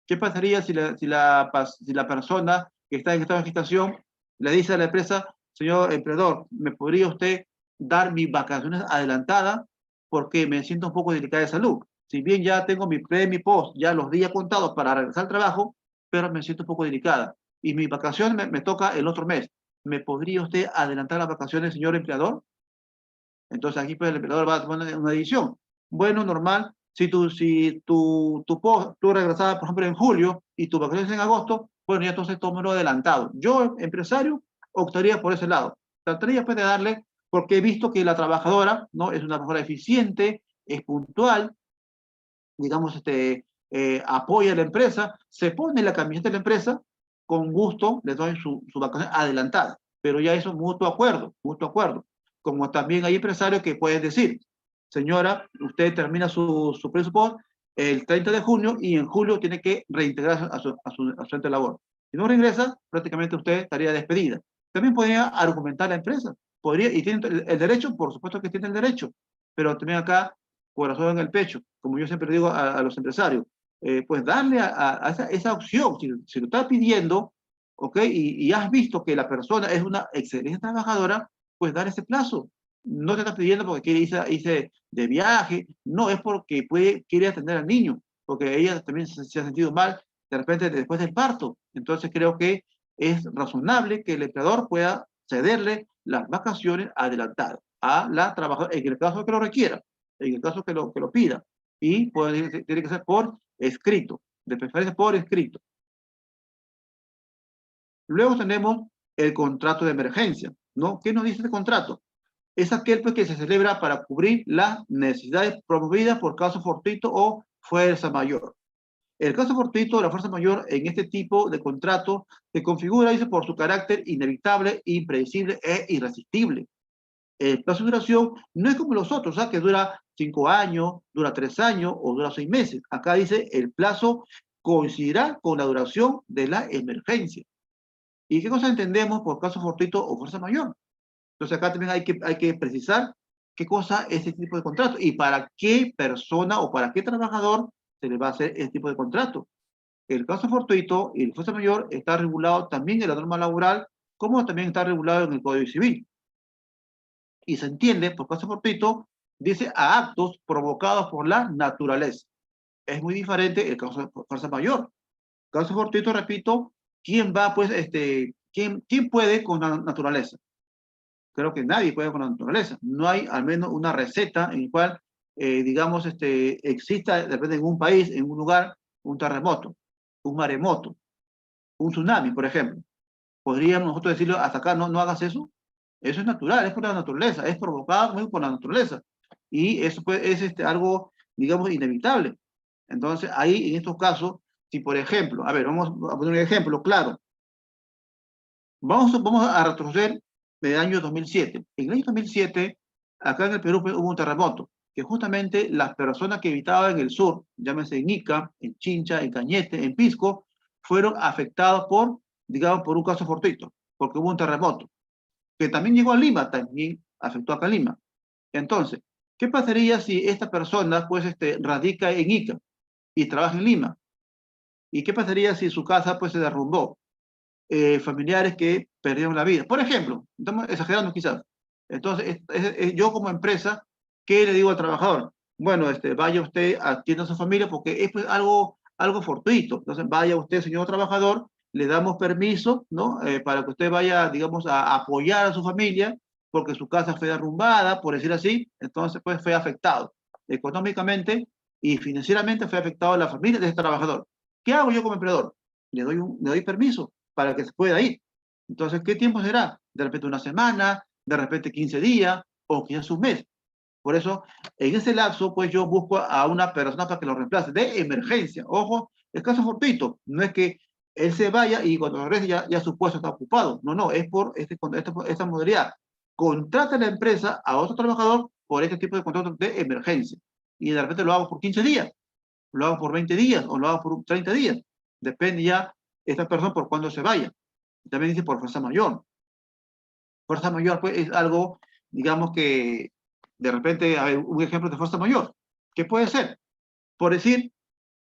¿Qué pasaría si la persona que está en estado de gestación le dice a la empresa, señor empleador, ¿me podría usted dar mis vacaciones adelantadas porque me siento un poco delicada de salud? si bien ya tengo mi pre, mi post, ya los días contados para regresar al trabajo, pero me siento un poco delicada. Y mi vacación me toca el otro mes. ¿Me podría usted adelantar las vacaciones, señor empleador? Entonces aquí pues el empleador va a poner una edición. Bueno, normal, tú regresabas, por ejemplo, en julio y tu vacaciones en agosto, bueno, ya entonces tómalo adelantado. Yo, empresario, optaría por ese lado. Trataría pues de darle, porque he visto que la trabajadora, ¿no? Es una trabajadora eficiente, es puntual, digamos, apoya a la empresa, se pone la camiseta de la empresa, con gusto le doy su vacación adelantada, pero ya eso mutuo acuerdo, mutuo acuerdo. Como también hay empresarios que pueden decir, señora, usted termina su presupuesto el 30 de junio y en julio tiene que reintegrarse a su ente de labor. Si no regresa, prácticamente usted estaría despedida. También podría argumentar la empresa, podría, y tiene el derecho, por supuesto que tiene el derecho, pero también acá corazón en el pecho, como yo siempre digo a los empresarios, pues darle a esa opción, si lo estás pidiendo, ¿ok? Y has visto que la persona es una excelente trabajadora, pues dar ese plazo. No te estás pidiendo porque quiere irse de viaje, no, es porque quiere atender al niño, porque ella también se ha sentido mal de repente después del parto. Entonces creo que es razonable que el empleador pueda cederle las vacaciones adelantadas a la trabajadora, en el caso que lo requiera, en el caso que lo pida. Y tiene que ser por escrito, de preferencia por escrito. Luego tenemos el contrato de emergencia, ¿no? ¿Qué nos dice este contrato? Es aquel pues, que se celebra para cubrir las necesidades promovidas por caso fortuito o fuerza mayor. El caso fortuito de la fuerza mayor en este tipo de contrato se configura, dice, por su carácter inevitable, impredecible e irresistible. El plazo de duración no es como los otros, ¿sabes? Que dura 5 años, dura 3 años o dura 6 meses. Acá dice el plazo coincidirá con la duración de la emergencia. ¿Y qué cosa entendemos por caso fortuito o fuerza mayor? Entonces acá también hay que precisar qué cosa es este tipo de contrato y para qué persona o para qué trabajador se le va a hacer este tipo de contrato. El caso fortuito y el fuerza mayor está regulado también en la norma laboral, como también está regulado en el Código Civil. Y se entiende, por caso fortuito, dice a actos provocados por la naturaleza. Es muy diferente el caso de fuerza mayor. Caso fortuito, repito, ¿quién va, pues, quién puede con la naturaleza? Creo que nadie puede con la naturaleza. No hay al menos una receta en la cual, digamos, exista, de repente en un país, en un lugar, un terremoto, un maremoto, un tsunami, por ejemplo. ¿Podríamos nosotros decirlo hasta acá, no hagas eso? Eso es natural, es por la naturaleza, es provocado muy por la naturaleza. Y eso pues, es algo, digamos, inevitable. Entonces, ahí, en estos casos, si por ejemplo, a ver, vamos a poner un ejemplo claro. Vamos a retroceder del año 2007. En el año 2007, acá en el Perú hubo un terremoto, que justamente las personas que habitaban en el sur, llámese en Ica, en Chincha, en Cañete, en Pisco, fueron afectados por, digamos, por un caso fortuito, porque hubo un terremoto que también llegó a Lima, también afectó acá a Lima. Entonces, ¿qué pasaría si esta persona pues, radica en Ica y trabaja en Lima? ¿Y qué pasaría si su casa pues, se derrumbó? Familiares que perdieron la vida. Por ejemplo, estamos exagerando quizás. Entonces, yo como empresa, ¿qué le digo al trabajador? Bueno, vaya usted, atienda a su familia porque es pues, algo fortuito. Entonces, vaya usted, señor trabajador, le damos permiso, ¿no? Para que usted vaya, digamos, a apoyar a su familia porque su casa fue derrumbada, por decir así, entonces pues fue afectado económicamente y financieramente fue afectado a la familia de ese trabajador. ¿Qué hago yo como empleador? Le doy permiso para que se pueda ir. Entonces, ¿qué tiempo será? De repente una semana, de repente 15 días o quizás un mes. Por eso, en ese lapso, pues yo busco a una persona para que lo reemplace de emergencia. Ojo, el caso fortuito, no es que él se vaya y cuando regrese ya su puesto está ocupado. No, es por esta modalidad. Contrata a la empresa a otro trabajador por este tipo de contratos de emergencia. Y de repente lo hago por 15 días, lo hago por 20 días o lo hago por 30 días. Depende ya esta persona por cuándo se vaya. También dice por fuerza mayor. Fuerza mayor pues, es algo, digamos que, de repente, a ver, un ejemplo de fuerza mayor. ¿Qué puede ser? Por decir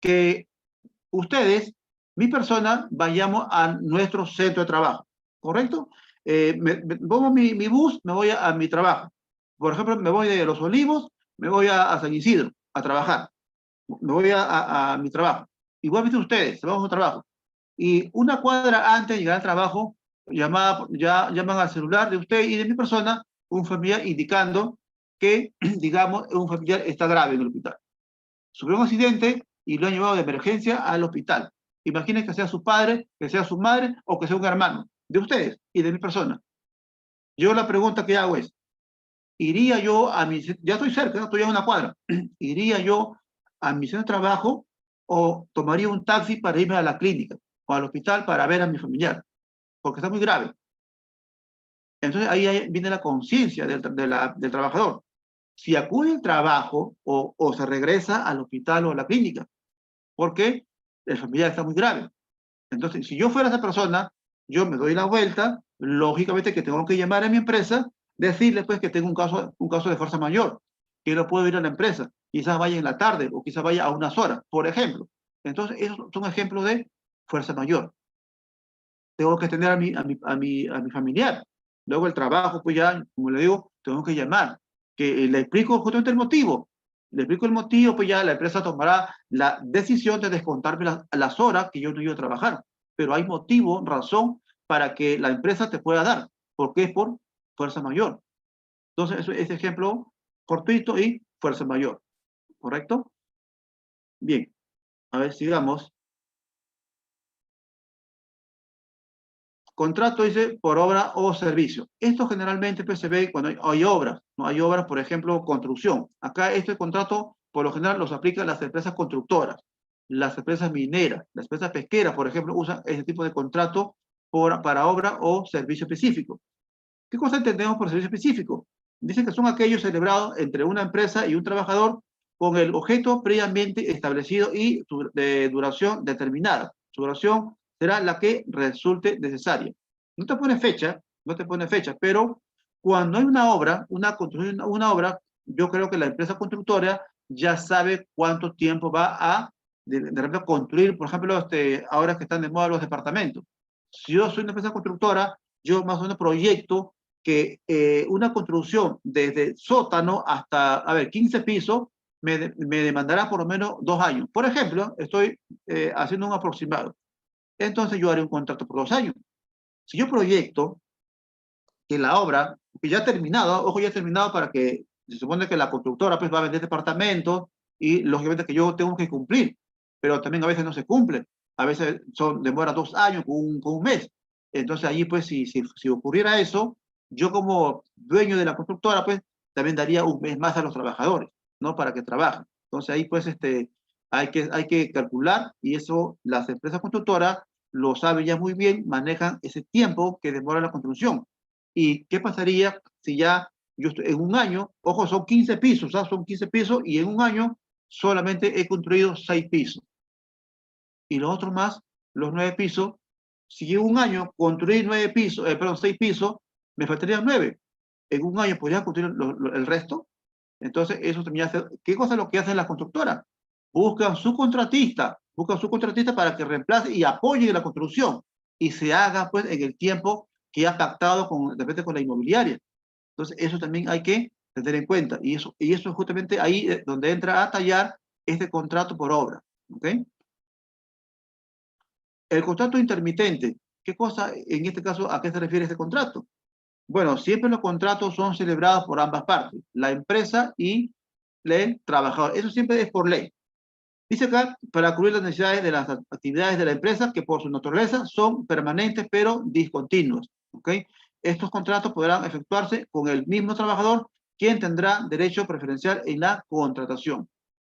que ustedes, mi persona, vayamos a nuestro centro de trabajo, ¿correcto? Pongo mi bus, me voy a mi trabajo. Por ejemplo, me voy de Los Olivos, me voy a San Isidro a trabajar. me voy a mi trabajo. Igualmente ustedes, se van a su trabajo. Y una cuadra antes de llegar al trabajo, llaman al celular de usted y de mi persona, un familiar indicando que, digamos, un familiar está grave en el hospital. Sufrió un accidente y lo han llevado de emergencia al hospital. Imaginen que sea su padre, que sea su madre o que sea un hermano de ustedes y de mi persona. Yo la pregunta que hago es, ¿iría yo a mi, ya estoy cerca, estoy a una cuadra, ¿iría yo a mi centro de trabajo o tomaría un taxi para irme a la clínica o al hospital para ver a mi familiar? Porque está muy grave. Entonces ahí viene la conciencia del trabajador. Si acude al trabajo o se regresa al hospital o a la clínica, porque el familiar está muy grave. Entonces, si yo fuera esa persona, yo me doy la vuelta, lógicamente que tengo que llamar a mi empresa, decirle pues que tengo un caso de fuerza mayor, que no puedo ir a la empresa, quizás vaya en la tarde o quizás vaya a unas horas, por ejemplo. Entonces, esos son ejemplos de fuerza mayor. Tengo que atender a mi familiar. Luego el trabajo, pues ya, como le digo, tengo que llamar, que le explico justamente el motivo. Le explico el motivo, pues ya la empresa tomará la decisión de descontarme las horas que yo no iba a trabajar. Pero hay motivo, razón, para que la empresa te pueda dar, porque es por fuerza mayor. Entonces, ese ejemplo fortuito y fuerza mayor. ¿Correcto? Bien, a ver, sigamos. Contrato dice por obra o servicio. Esto generalmente pues, se ve cuando hay obras, ¿no? Hay obras, por ejemplo, construcción. Acá este contrato, por lo general, los aplican las empresas constructoras, las empresas mineras, las empresas pesqueras, por ejemplo, usan ese tipo de contrato para obra o servicio específico. ¿Qué cosa entendemos por servicio específico? Dicen que son aquellos celebrados entre una empresa y un trabajador con el objeto previamente establecido y de duración determinada. Su duración será la que resulte necesaria. No te pone fecha, no te pone fecha, pero cuando hay una obra, una construcción, una obra, yo creo que la empresa constructora ya sabe cuánto tiempo va a de repente construir, por ejemplo, ahora que están de moda los departamentos. Si yo soy una empresa constructora, yo más o menos proyecto que una construcción desde sótano hasta, a ver, 15 pisos, me demandará por lo menos 2 años. Por ejemplo, estoy haciendo un aproximado. Entonces yo haré un contrato por 2 años. Si yo proyecto que la obra, que ya ha terminado, ojo, ya ha terminado para que se supone que la constructora pues va a vender departamentos y lógicamente que yo tengo que cumplir, pero también a veces no se cumple. A veces demora 2 años con un mes. Entonces allí pues si ocurriera eso, yo como dueño de la constructora pues también daría un mes más a los trabajadores, ¿no? Para que trabajen. Entonces ahí pues hay que calcular y eso las empresas constructoras lo saben ya muy bien, manejan ese tiempo que demora la construcción. ¿Y qué pasaría si ya yo estoy en un año, ojo, son 15 pisos, ¿sabes? Son 15 pisos y en un año solamente he construido 6 pisos. Y los otros más, los 9 pisos, si en un año construí 9 pisos, perdón, 6 pisos, me faltarían 9. En un año podría construir el resto. Entonces, eso también hace, ¿qué cosa es lo que hacen las constructoras? Buscan su contratista para que reemplace y apoye la construcción y se haga pues en el tiempo que ha pactado de repente con la inmobiliaria. Entonces, eso también hay que tener en cuenta. Y eso es justamente ahí donde entra a tallar este contrato por obra. ¿Ok? El contrato intermitente. ¿Qué cosa, en este caso, a qué se refiere este contrato? Bueno, siempre los contratos son celebrados por ambas partes, la empresa y el trabajador. Eso siempre es por ley. Dice acá, para cubrir las necesidades de las actividades de la empresa, que por su naturaleza son permanentes pero discontinuos. ¿Ok? Estos contratos podrán efectuarse con el mismo trabajador, quien tendrá derecho preferencial en la contratación.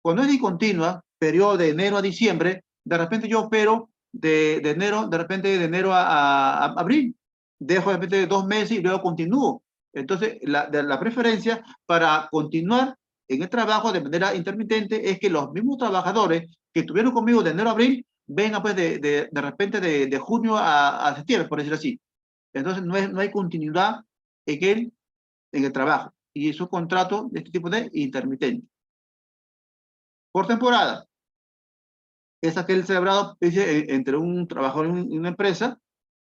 Cuando es discontinua, periodo de enero a diciembre, de repente yo opero de enero, de repente de enero a abril. Dejo de repente 2 meses y luego continúo. Entonces, la preferencia para continuar en el trabajo de manera intermitente es que los mismos trabajadores que estuvieron conmigo de enero a abril vengan pues de repente de junio a septiembre, por decirlo así. Entonces no hay continuidad en el trabajo y es un contrato de este tipo de intermitente. Por temporada, es aquel celebrado entre un trabajador y una empresa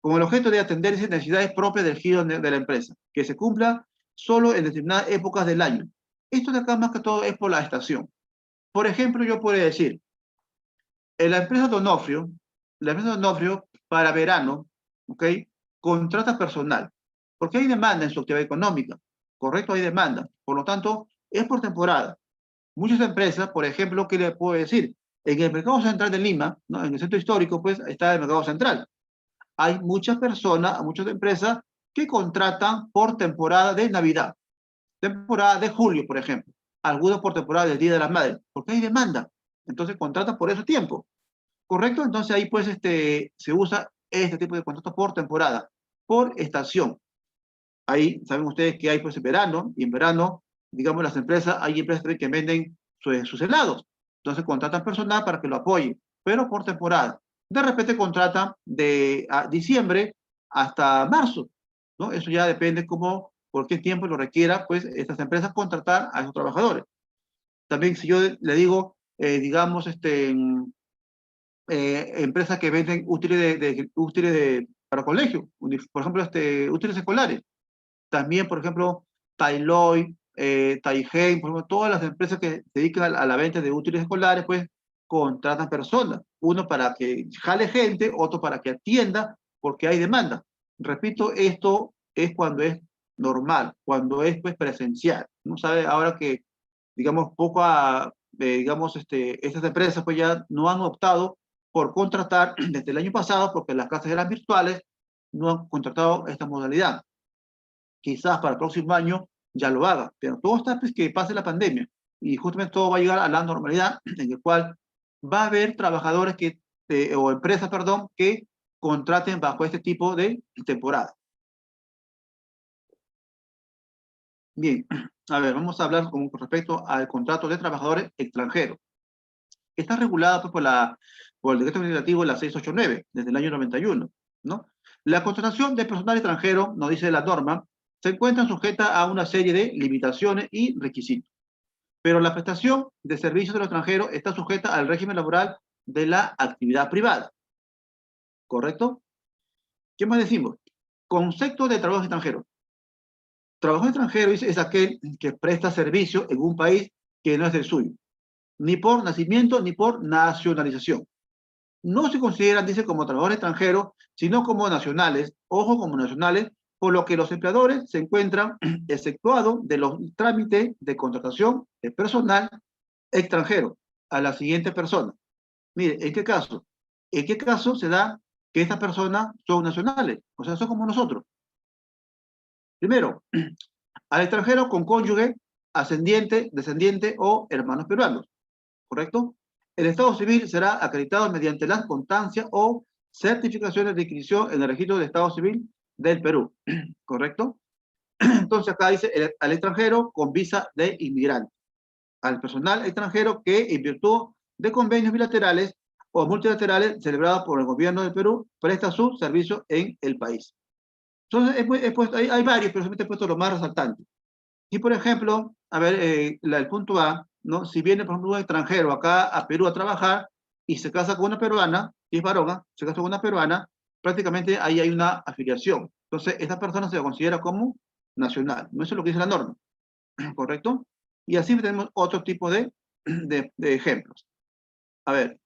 con el objeto de atender esas necesidades propias del giro de la empresa, que se cumpla solo en determinadas épocas del año. Esto de acá más que todo es por la estación. Por ejemplo, yo podría decir, en la empresa Donofrio para verano, ¿ok? Contrata personal, porque hay demanda en su actividad económica, ¿correcto? Hay demanda. Por lo tanto, es por temporada. Muchas empresas, por ejemplo, ¿qué le puedo decir? En el mercado central de Lima, ¿no? En el centro histórico, pues, está el mercado central. Hay muchas personas, muchas empresas que contratan por temporada de Navidad, temporada de julio, por ejemplo. Algunos por temporada del Día de las Madres, porque hay demanda. Entonces contratan por ese tiempo. ¿Correcto? Entonces ahí pues se usa este tipo de contrato por temporada, por estación. Ahí saben ustedes que hay pues en verano, y en verano, digamos, las empresas, hay empresas que venden sus helados. Entonces contratan personal para que lo apoye, pero por temporada. De repente contratan de diciembre hasta marzo, ¿no? Eso ya depende cómo, por qué tiempo lo requiera, pues estas empresas contratar a esos trabajadores. También si yo le digo, digamos, empresas que venden útiles para colegio, por ejemplo, útiles escolares. También, por ejemplo, Tailoy, Taigen, por ejemplo, todas las empresas que se dedican a la venta de útiles escolares, pues contratan personas. Uno para que jale gente, otro para que atienda, porque hay demanda. Repito, esto es cuando es normal, cuando es pues presencial. No sabe ahora que, digamos, digamos, estas empresas pues ya no han optado por contratar desde el año pasado, porque las clases eran virtuales, no han contratado esta modalidad. Quizás para el próximo año ya lo haga, pero todo está pues que pase la pandemia y justamente todo va a llegar a la normalidad en el cual va a haber trabajadores o empresas, perdón, que contraten bajo este tipo de temporada. Bien, a ver, vamos a hablar con respecto al contrato de trabajadores extranjeros. Está regulada pues, por el decreto legislativo la 689, desde el año 91, ¿no? La contratación de personal extranjero, nos dice la norma, se encuentra sujeta a una serie de limitaciones y requisitos. Pero la prestación de servicios de los extranjeros está sujeta al régimen laboral de la actividad privada. ¿Correcto? ¿Qué más decimos? Concepto de trabajo extranjero. Trabajo extranjero es aquel que presta servicio en un país que no es el suyo, ni por nacimiento ni por nacionalización. No se consideran, dice, como trabajadores extranjeros, sino como nacionales, ojo, como nacionales, por lo que los empleadores se encuentran exceptuados de los trámites de contratación de personal extranjero a la siguiente persona. Mire, ¿en qué caso? ¿En qué caso se da que estas personas son nacionales? O sea, son como nosotros. Primero, al extranjero con cónyuge, ascendiente, descendiente o hermanos peruanos. ¿Correcto? El Estado civil será acreditado mediante las constancias o certificaciones de inscripción en el registro de Estado civil del Perú. ¿Correcto? Entonces acá dice al extranjero con visa de inmigrante, al personal extranjero que en virtud de convenios bilaterales o multilaterales celebrados por el gobierno del Perú presta su servicio en el país. Entonces hay varios, pero solamente he puesto los más resaltantes. Y por ejemplo, a ver, el punto A, ¿no? Si viene, por ejemplo, un extranjero acá a Perú a trabajar y se casa con una peruana, y es varona, se casa con una peruana, prácticamente ahí hay una afiliación. Entonces, esta persona se considera como nacional. No eso es lo que dice la norma, ¿correcto? Y así tenemos otro tipo de ejemplos. A ver,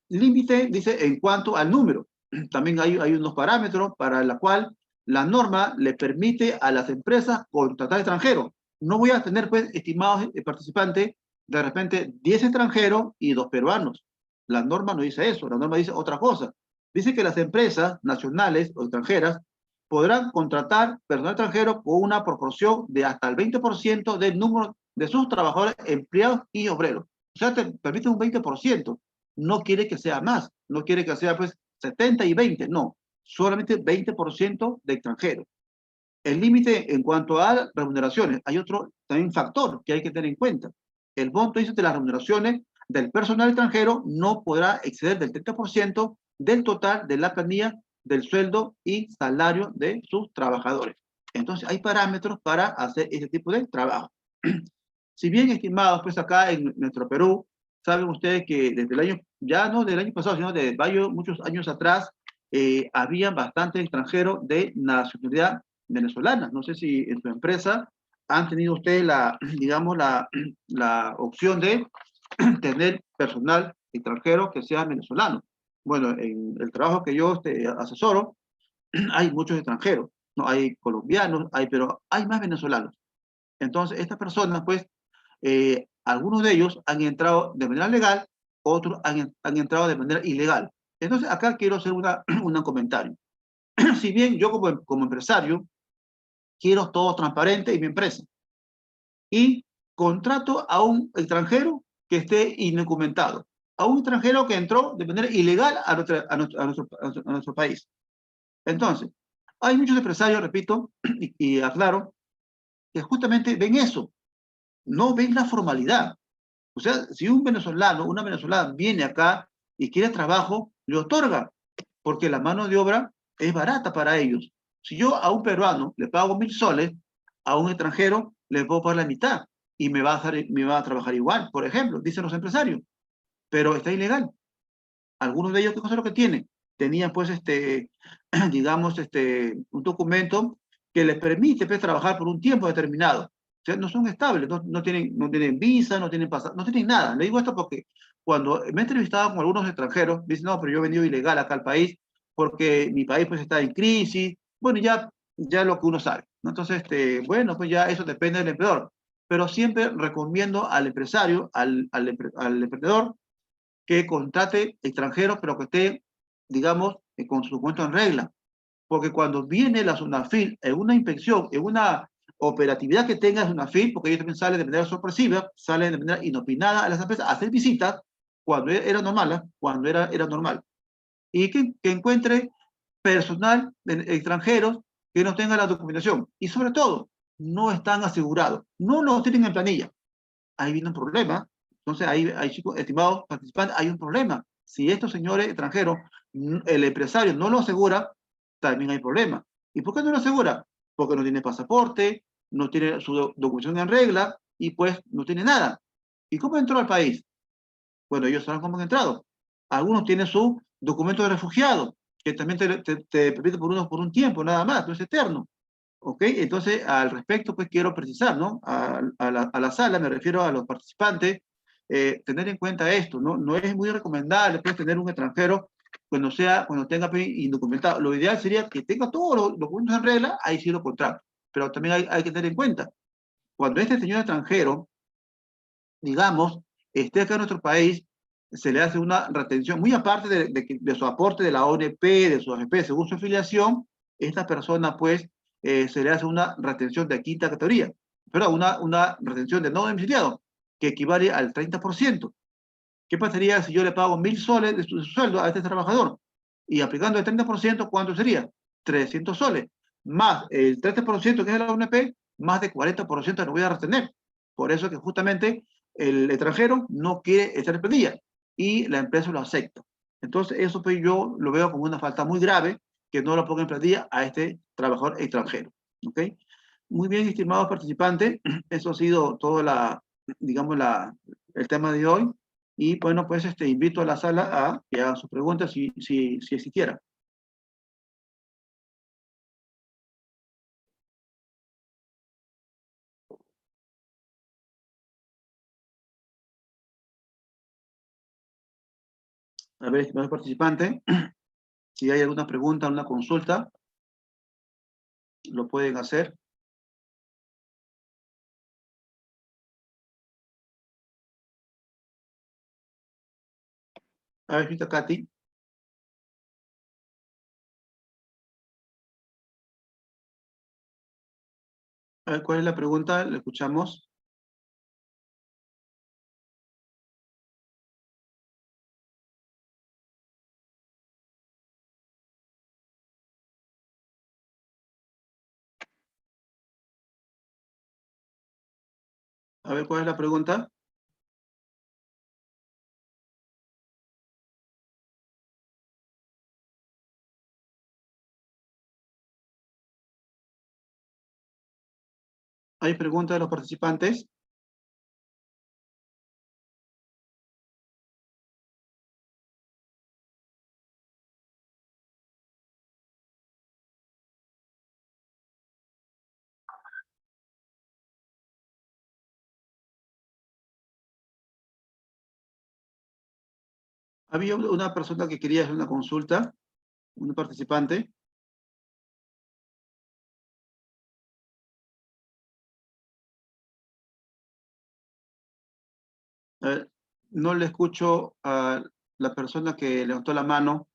límite, dice, en cuanto al número. También hay unos parámetros para la cual la norma le permite a las empresas contratar extranjeros. No voy a tener, pues, estimados participantes, de repente 10 extranjeros y 2 peruanos. La norma no dice eso, la norma dice otra cosa. Dice que las empresas nacionales o extranjeras podrán contratar personal extranjero con una proporción de hasta el 20% del número de sus trabajadores, empleados y obreros. O sea, te permite un 20%. No quiere que sea más, no quiere que sea pues 70 y 20, no, solamente 20% de extranjeros. El límite en cuanto a remuneraciones, hay otro también factor que hay que tener en cuenta. El monto de las remuneraciones del personal extranjero no podrá exceder del 30% del total de la planilla del sueldo y salario de sus trabajadores. Entonces hay parámetros para hacer ese tipo de trabajo. Si bien, estimados, pues acá en nuestro Perú, saben ustedes que desde el año, ya no del año pasado, sino de muchos años atrás, había bastante extranjeros de nacionalidad venezolana. No sé si en su empresa han tenido ustedes la, digamos, la opción de tener personal extranjero que sea venezolano. Bueno, en el trabajo que yo asesoro, hay muchos extranjeros, ¿no? Hay colombianos, pero hay más venezolanos. Entonces, estas personas, pues, algunos de ellos han entrado de manera legal, otros han entrado de manera ilegal. Entonces, acá quiero hacer un comentario. Si bien yo como empresario quiero todo transparente en mi empresa y contrato a un extranjero que esté indocumentado, a un extranjero que entró de manera ilegal a nuestro país. Entonces, hay muchos empresarios, repito, y aclaro, que justamente ven eso, no ven la formalidad. O sea, si un venezolano, una venezolana viene acá y quiere trabajo, le otorga, porque la mano de obra es barata para ellos. Si yo a un peruano le pago 1.000 soles, a un extranjero le puedo pagar la mitad y me va a trabajar igual, por ejemplo, dicen los empresarios, pero está ilegal. Algunos de ellos, ¿qué cosa es lo que tienen? Tenían, pues, digamos, un documento que les permite, pues, trabajar por un tiempo determinado. O sea, no son estables, no tienen visa, no tienen nada. Le digo esto porque cuando me he entrevistado con algunos extranjeros, dicen, no, pero yo he venido ilegal acá al país porque mi país, pues, está en crisis. Bueno, ya lo que uno sabe, ¿no? Entonces, bueno, pues ya eso depende del emprendedor. Pero siempre recomiendo al empresario, al emprendedor, que contrate extranjeros, pero que esté, digamos, con su documento en regla. Porque cuando viene la SUNAFIL en una inspección, en una operatividad que tenga SUNAFIL, porque ellos también salen de manera sorpresiva, salen de manera inopinada a las empresas a hacer visitas cuando era normal, ¿eh? Cuando era normal. Y que encuentre personal extranjeros que no tengan la documentación. Y sobre todo, no están asegurados, no los tienen en planilla. Ahí viene un problema. Entonces, ahí chicos, estimados participantes, hay un problema. Si estos señores extranjeros, el empresario no lo asegura, también hay problema. ¿Y por qué no lo asegura? Porque no tiene pasaporte, no tiene su documentación en regla y pues no tiene nada. ¿Y cómo entró al país? Bueno, ellos saben cómo han entrado. Algunos tienen su documento de refugiado, que también te permite por un tiempo nada más, no es eterno. ¿Ok? Entonces, al respecto, pues quiero precisar, ¿no? A la sala, me refiero a los participantes, tener en cuenta esto, ¿no? No es muy recomendable, pues, tener un extranjero cuando tenga pues, indocumentado. Lo ideal sería que tenga todos los documentos en regla, ahí sí lo contrato. Pero también hay que tener en cuenta, cuando este señor extranjero, digamos, esté acá en nuestro país, se le hace una retención, muy aparte de su aporte de la ONP, de su AFP, según su afiliación, esta persona, pues, se le hace una retención de quinta categoría, pero una retención de no domiciliado, que equivale al 30%. ¿Qué pasaría si yo le pago 1.000 soles de su sueldo a este trabajador? Y aplicando el 30%, ¿cuánto sería? 300 soles. Más el 30% que es la ONP, más de 40% lo voy a retener. Por eso que justamente el extranjero no quiere estar en planilla y la empresa lo acepta. Entonces, eso pues yo lo veo como una falta muy grave que no lo ponga en plantilla a este trabajador extranjero. ¿Ok? Muy bien, estimados participantes, eso ha sido todo digamos, el tema de hoy. Y bueno, pues invito a la sala a que hagan sus preguntas si existiera. A ver, estimados participantes, si hay alguna pregunta, una consulta, lo pueden hacer. A ver, señorita Katy, a ver, ¿cuál es la pregunta? ¿Le escuchamos? A ver, ¿cuál es la pregunta? ¿Hay preguntas de los participantes? Había una persona que quería hacer una consulta, un participante. A ver, no le escucho a la persona que levantó la mano.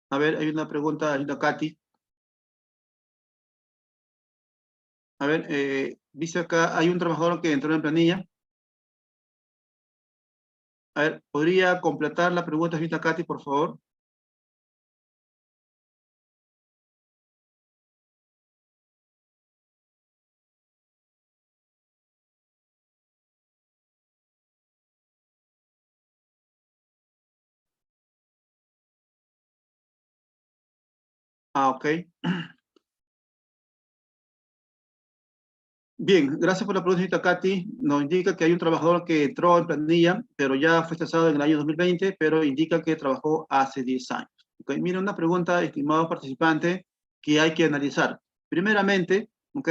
A ver, hay una pregunta, hay una Katy. A ver, dice acá, hay un trabajador que entró en planilla. A ver, ¿podría completar la pregunta, señorita Katy, por favor? Ah, ok. Bien, gracias por la pregunta, señorita Katy. Nos indica que hay un trabajador que entró en planilla, pero ya fue cesado en el año 2020, pero indica que trabajó hace 10 años. Ok, mira, una pregunta, estimado participante, que hay que analizar. Primeramente, ok,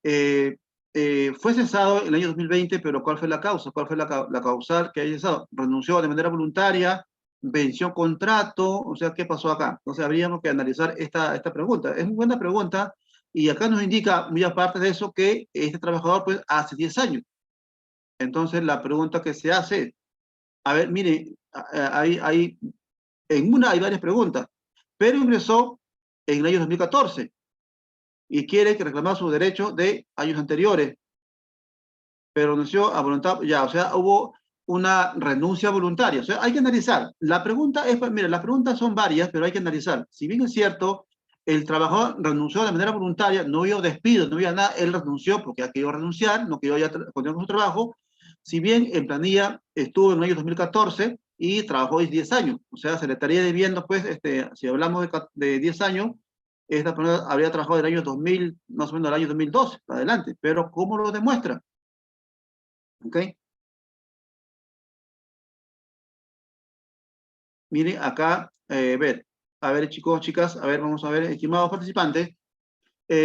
fue cesado en el año 2020, pero ¿cuál fue la causa? ¿Cuál fue la causal que haya cesado? ¿Renunció de manera voluntaria? ¿Venció contrato? O sea, ¿qué pasó acá? Entonces, habríamos que analizar esta pregunta. Es muy buena pregunta y acá nos indica, muy aparte de eso, que este trabajador pues hace 10 años. Entonces la pregunta que se hace, a ver, mire, en una hay varias preguntas, pero ingresó en el año 2014 y quiere que reclamar su derecho de años anteriores, pero renunció a voluntad, ya, o sea, hubo una renuncia voluntaria. O sea, hay que analizar. La pregunta es, mira, las preguntas son varias, pero hay que analizar. Si bien es cierto, el trabajador renunció de manera voluntaria, no hubo despido, no había nada, él renunció porque ha querido renunciar, no quería ya continuar con su trabajo. Si bien en planilla estuvo en el año 2014 y trabajó 10 años, o sea, se le estaría debiendo, pues, si hablamos de 10 años, esta persona habría trabajado del año 2000, más o menos del año 2012, adelante. Pero, ¿cómo lo demuestra? ¿Ok? Mire, acá, a ver, chicos, chicas, a ver, vamos a ver, estimados participantes,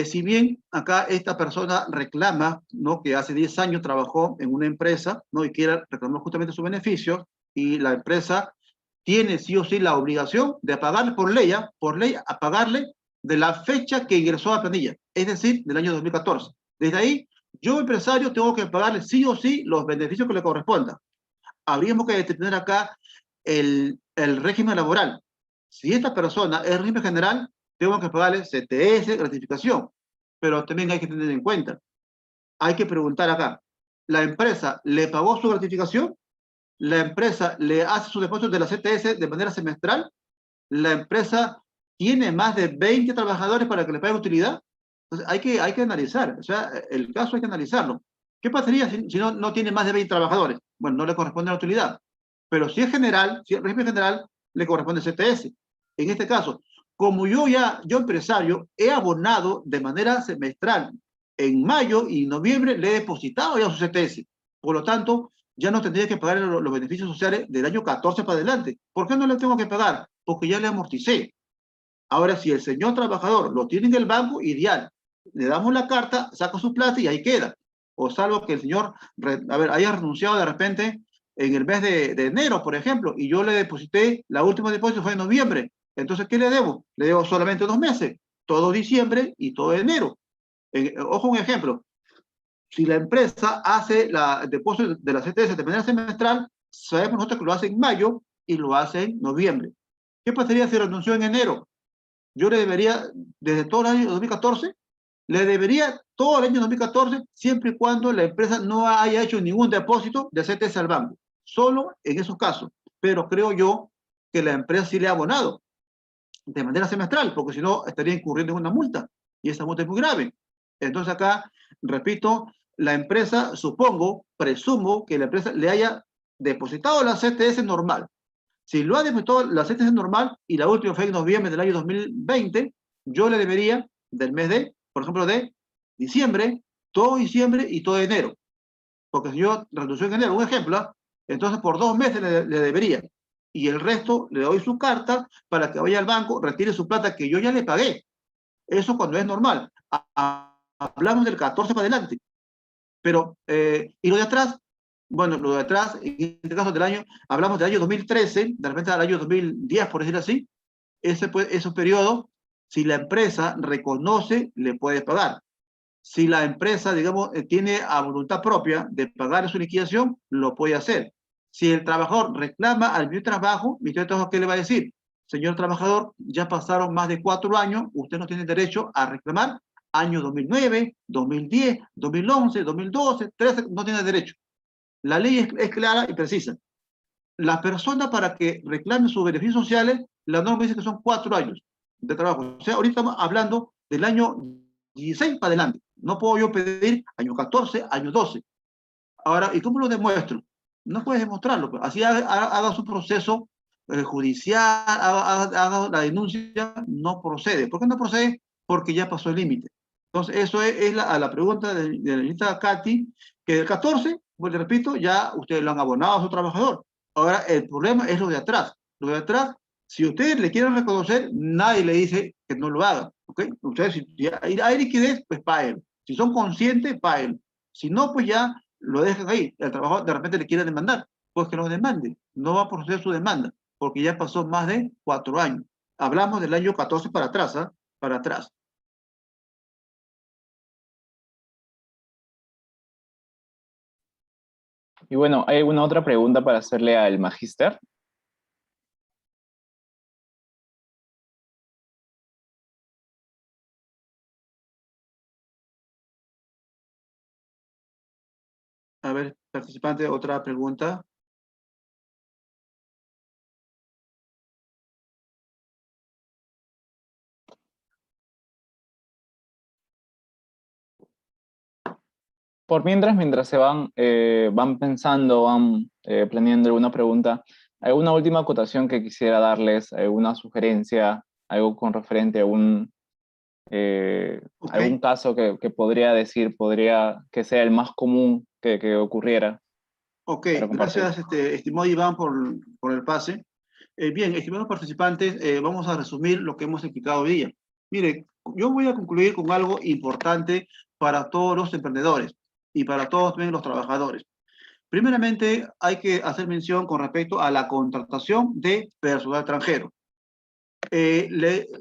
si bien acá esta persona reclama, ¿no?, que hace 10 años trabajó en una empresa, ¿no?, y quiere reclamar justamente sus beneficios, y la empresa tiene sí o sí la obligación de pagarle por ley, a pagarle de la fecha que ingresó a la planilla, es decir, del año 2014. Desde ahí, yo, empresario, tengo que pagarle sí o sí los beneficios que le correspondan. Habríamos que determinar acá el régimen laboral. Si esta persona es régimen general, tengo que pagarle CTS, gratificación. Pero también hay que tener en cuenta, hay que preguntar acá, ¿la empresa le pagó su gratificación? ¿La empresa le hace su depósito de la CTS de manera semestral? ¿La empresa tiene más de 20 trabajadores para que le pague utilidad? Entonces hay que analizar, o sea, el caso hay que analizarlo. ¿Qué pasaría si no tiene más de 20 trabajadores? Bueno, no le corresponde la utilidad. Pero si es general, si es régimen general, le corresponde CTS. En este caso, como yo empresario, he abonado de manera semestral en mayo y noviembre, le he depositado ya su CTS. Por lo tanto, ya no tendría que pagar los beneficios sociales del año 14 para adelante. ¿Por qué no le tengo que pagar? Porque ya le amorticé. Ahora, si el señor trabajador lo tiene en el banco, ideal. Le damos la carta, saca su plata y ahí queda. O salvo que el señor, haya renunciado de repente en el mes de enero, por ejemplo, y yo le deposité, la última depósito fue en noviembre. Entonces, ¿qué le debo? Le debo solamente 2 meses, todo diciembre y todo enero. Ojo, un ejemplo. Si la empresa hace el depósito de la CTS de manera semestral, sabemos nosotros que lo hace en mayo y lo hace en noviembre. ¿Qué pasaría si renunció en enero? Yo le debería, desde todo el año 2014, le debería todo el año 2014, siempre y cuando la empresa no haya hecho ningún depósito de CTS al banco. Solo en esos casos. Pero creo yo que la empresa sí le ha abonado de manera semestral, porque si no estaría incurriendo en una multa. Y esa multa es muy grave. Entonces acá, repito, la empresa, presumo que la empresa le haya depositado la CTS normal. Si lo ha depositado la CTS normal y la última fue en noviembre del año 2020, yo le debería del mes de, por ejemplo, de diciembre, todo diciembre y todo enero. Porque si yo renunció en enero, un ejemplo, entonces por 2 meses le debería. Y el resto le doy su carta para que vaya al banco, retire su plata que yo ya le pagué. Eso cuando es normal. Hablamos del 14 para adelante. Pero, y lo de atrás, bueno, lo de atrás, en este caso del año, hablamos del año 2013, de repente al año 2010, por decir así, esos periodos, si la empresa reconoce, le puede pagar. Si la empresa, digamos, tiene a voluntad propia de pagar su liquidación, lo puede hacer. Si el trabajador reclama al Ministerio de Trabajo, el Ministerio de Trabajo, ¿qué le va a decir? Señor trabajador, ya pasaron más de 4 años, usted no tiene derecho a reclamar año 2009, 2010, 2011, 2012, 2013, no tiene derecho. La ley es clara y precisa. Las personas para que reclamen sus beneficios sociales, la norma dice que son 4 años de trabajo. O sea, ahorita estamos hablando del año 16 para adelante. No puedo yo pedir año 14, año 12. Ahora, ¿y cómo lo demuestro? No puedes demostrarlo. Así haga su proceso judicial, haga la denuncia, no procede. ¿Por qué no procede? Porque ya pasó el límite. Entonces, eso es a la pregunta de la ministra Katy, que del 14, pues le repito, ya ustedes lo han abonado a su trabajador. Ahora, el problema es lo de atrás. Lo de atrás, si ustedes le quieren reconocer, nadie le dice que no lo hagan. ¿Ok? Ustedes, si hay liquidez, pues paguen. Si son conscientes, paguen. Si no, pues ya lo dejan ahí. El trabajador de repente le quiere demandar, pues que lo demande. No va a proceder su demanda, porque ya pasó más de 4 años. Hablamos del año 14 para atrás, ¿eh? Para atrás. Y bueno, ¿hay alguna otra pregunta para hacerle al magíster? A ver, participante, otra pregunta. Por mientras se van pensando, van planeando alguna pregunta, ¿alguna última acotación que quisiera darles? ¿Alguna sugerencia? ¿Algo con referente a Ok, algún caso que podría decir, podría que sea el más común que ocurriera ok. para compartir? Gracias, estimado Iván, por el pase. Bien, estimados participantes, vamos a resumir lo que hemos explicado hoy día. Mire, yo voy a concluir con algo importante para todos los emprendedores y para todos también los trabajadores. Primeramente, hay que hacer mención con respecto a la contratación de personal extranjero.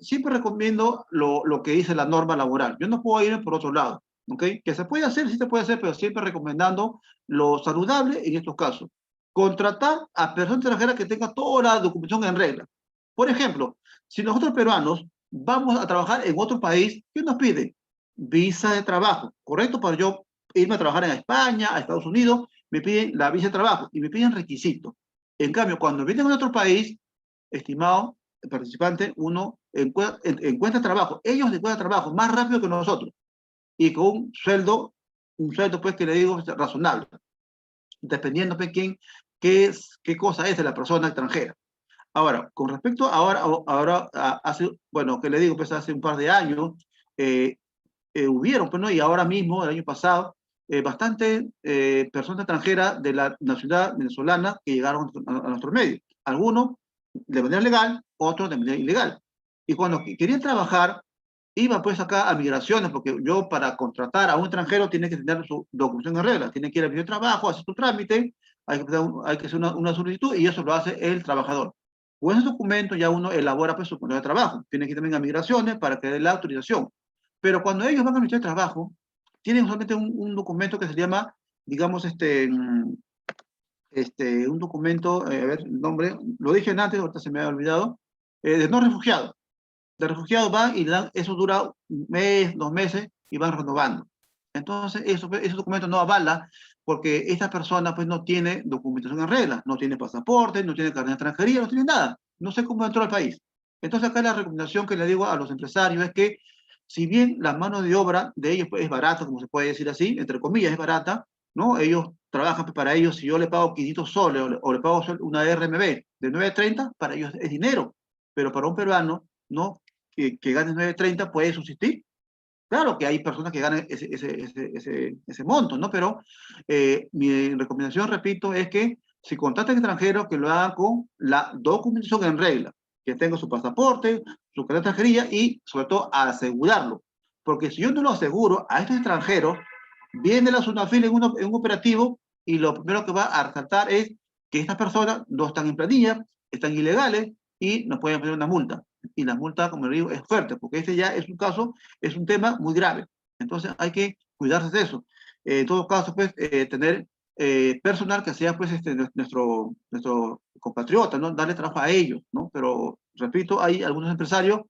Siempre recomiendo lo que dice la norma laboral. Yo no puedo ir por otro lado, ¿ok? Que se puede hacer, sí se puede hacer, pero siempre recomendando lo saludable en estos casos. Contratar a personas extranjeras que tengan toda la documentación en regla. Por ejemplo, si nosotros peruanos vamos a trabajar en otro país, ¿qué nos pide? Visa de trabajo, ¿correcto? Para yo irme a trabajar en España, a Estados Unidos, me piden la visa de trabajo y me piden requisitos. En cambio, cuando vienen a otro país, estimado participante, uno encuentra trabajo. Ellos encuentran trabajo más rápido que nosotros y con un sueldo pues que le digo razonable, dependiendo de qué cosa es de la persona extranjera. Ahora, con respecto ahora hace, bueno, que le digo, pues hace un par de años, eh, hubieron, pues, ¿no? Y ahora mismo, el año pasado, bastante personas extranjeras de la nacionalidad venezolana que llegaron a nuestro medio. Algunos de manera legal, otros de manera ilegal. Y cuando querían trabajar, iban pues acá a migraciones, porque yo para contratar a un extranjero tiene que tener su documentación en regla, tiene que ir al Ministerio de Trabajo, hacer su trámite, hay que hacer una solicitud y eso lo hace el trabajador. Con ese documento ya uno elabora pues su contrato de trabajo, tiene que ir también a migraciones para que dé la autorización. Pero cuando ellos van al Ministerio de Trabajo, tienen solamente un documento que se llama, digamos, un documento, a ver, el nombre, lo dije antes, ahorita se me ha olvidado, de no refugiado. De refugiado van y eso dura un mes, 2 meses y van renovando. Entonces, ese documento no avala porque esta persona pues no tiene documentación en regla, no tiene pasaporte, no tiene carnet de extranjería, no tiene nada. No sé cómo entró al país. Entonces, acá la recomendación que le digo a los empresarios es que si bien la mano de obra de ellos pues, es barata, como se puede decir así, entre comillas es barata, ¿no? Ellos trabajan pues, para ellos, si yo le pago 500 soles o le pago una RMB de 9.30, para ellos es dinero, pero para un peruano, ¿no? Que gane 9.30 puede subsistir. Claro que hay personas que ganan ese monto, ¿no? Pero mi recomendación, repito, es que si contratan extranjeros, que lo hagan con la documentación en regla, que tenga su pasaporte, su carta de extranjería y, sobre todo, asegurarlo. Porque si yo no lo aseguro a estos extranjeros, Viene la SUNAFIL en un operativo y lo primero que va a resaltar es que estas personas no están en planilla, están ilegales y nos pueden poner una multa. Y la multa, como le digo, es fuerte, porque este ya es un caso, es un tema muy grave. Entonces hay que cuidarse de eso. En todo caso, pues, tener personal que sea, pues, nuestro compatriota, ¿no? Darle trabajo a ellos, ¿no? Pero, repito, hay algunos empresarios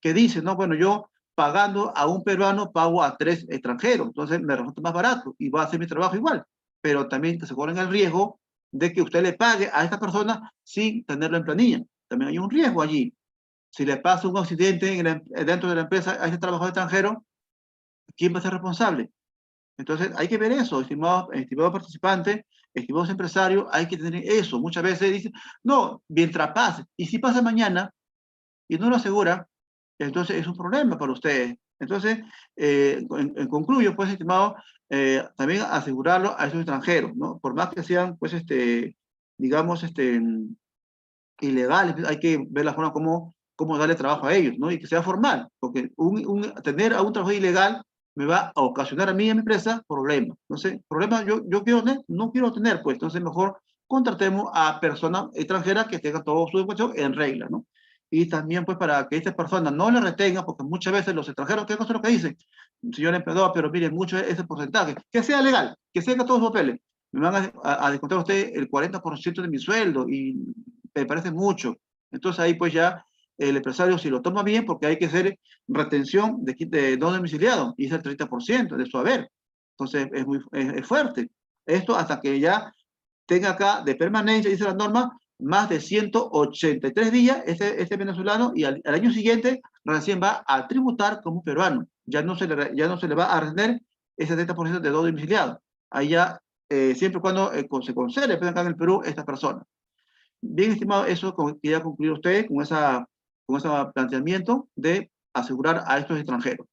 que dicen, no, bueno, yo pagando a un peruano pago a 3 extranjeros, entonces me resulta más barato y va a hacer mi trabajo igual, pero también que se corren el riesgo de que usted le pague a esta persona sin tenerlo en planilla. También hay un riesgo allí. Si le pasa un accidente dentro de la empresa a este trabajador extranjero, ¿quién va a ser responsable? Entonces hay que ver eso, estimado participante, estimados empresarios, hay que tener eso. Muchas veces dicen, no, mientras pase, y si pasa mañana y no lo asegura, entonces es un problema para ustedes. Entonces, concluyo, pues, estimado, también asegurarlo a esos extranjeros, ¿no? Por más que sean, pues, digamos, ilegales, hay que ver la forma cómo darle trabajo a ellos, ¿no? Y que sea formal, porque tener a un trabajador ilegal me va a ocasionar a mí y a mi empresa problemas. Entonces, problemas yo quiero tener, no quiero tener, pues, entonces mejor contratemos a personas extranjeras que tengan todo su documentación en regla, ¿no? Y también, pues, para que estas personas no le retengan, porque muchas veces los extranjeros, ¿qué cosa es lo que dicen? Señor empleador, pero miren, mucho es ese porcentaje, que sea legal, que tenga todos los papeles. Me van a descontar usted el 40% de mi sueldo y me parece mucho. Entonces ahí pues ya el empresario si lo toma bien, porque hay que hacer retención de no domiciliado, y es el 30% de su haber. Entonces es fuerte. Esto hasta que ya tenga acá de permanencia, dice la norma, más de 183 días este venezolano y al año siguiente recién va a tributar como peruano. Ya no se le va a retener ese 30% de no domiciliado. Ahí ya, siempre y cuando se conserve acá en el Perú esta persona. Bien, estimado, eso quería concluir usted con ese planteamiento de asegurar a estos extranjeros.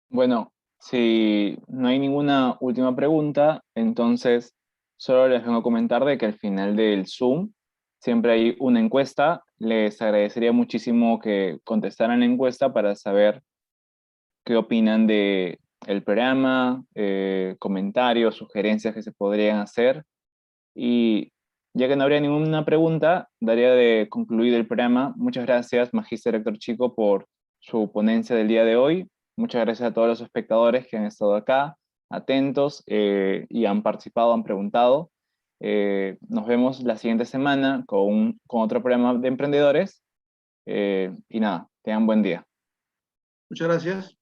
Bueno, si no hay ninguna última pregunta, entonces solo les vengo a comentar de que al final del Zoom siempre hay una encuesta. Les agradecería muchísimo que contestaran la encuesta para saber qué opinan de el programa, comentarios, sugerencias que se podrían hacer. Y ya que no habría ninguna pregunta, daría de concluir el programa. Muchas gracias, Magíster Héctor Chico, por su ponencia del día de hoy. Muchas gracias a todos los espectadores que han estado acá, atentos y han participado, han preguntado. Nos vemos la siguiente semana con otro programa de emprendedores. Y nada, tengan buen día. Muchas gracias.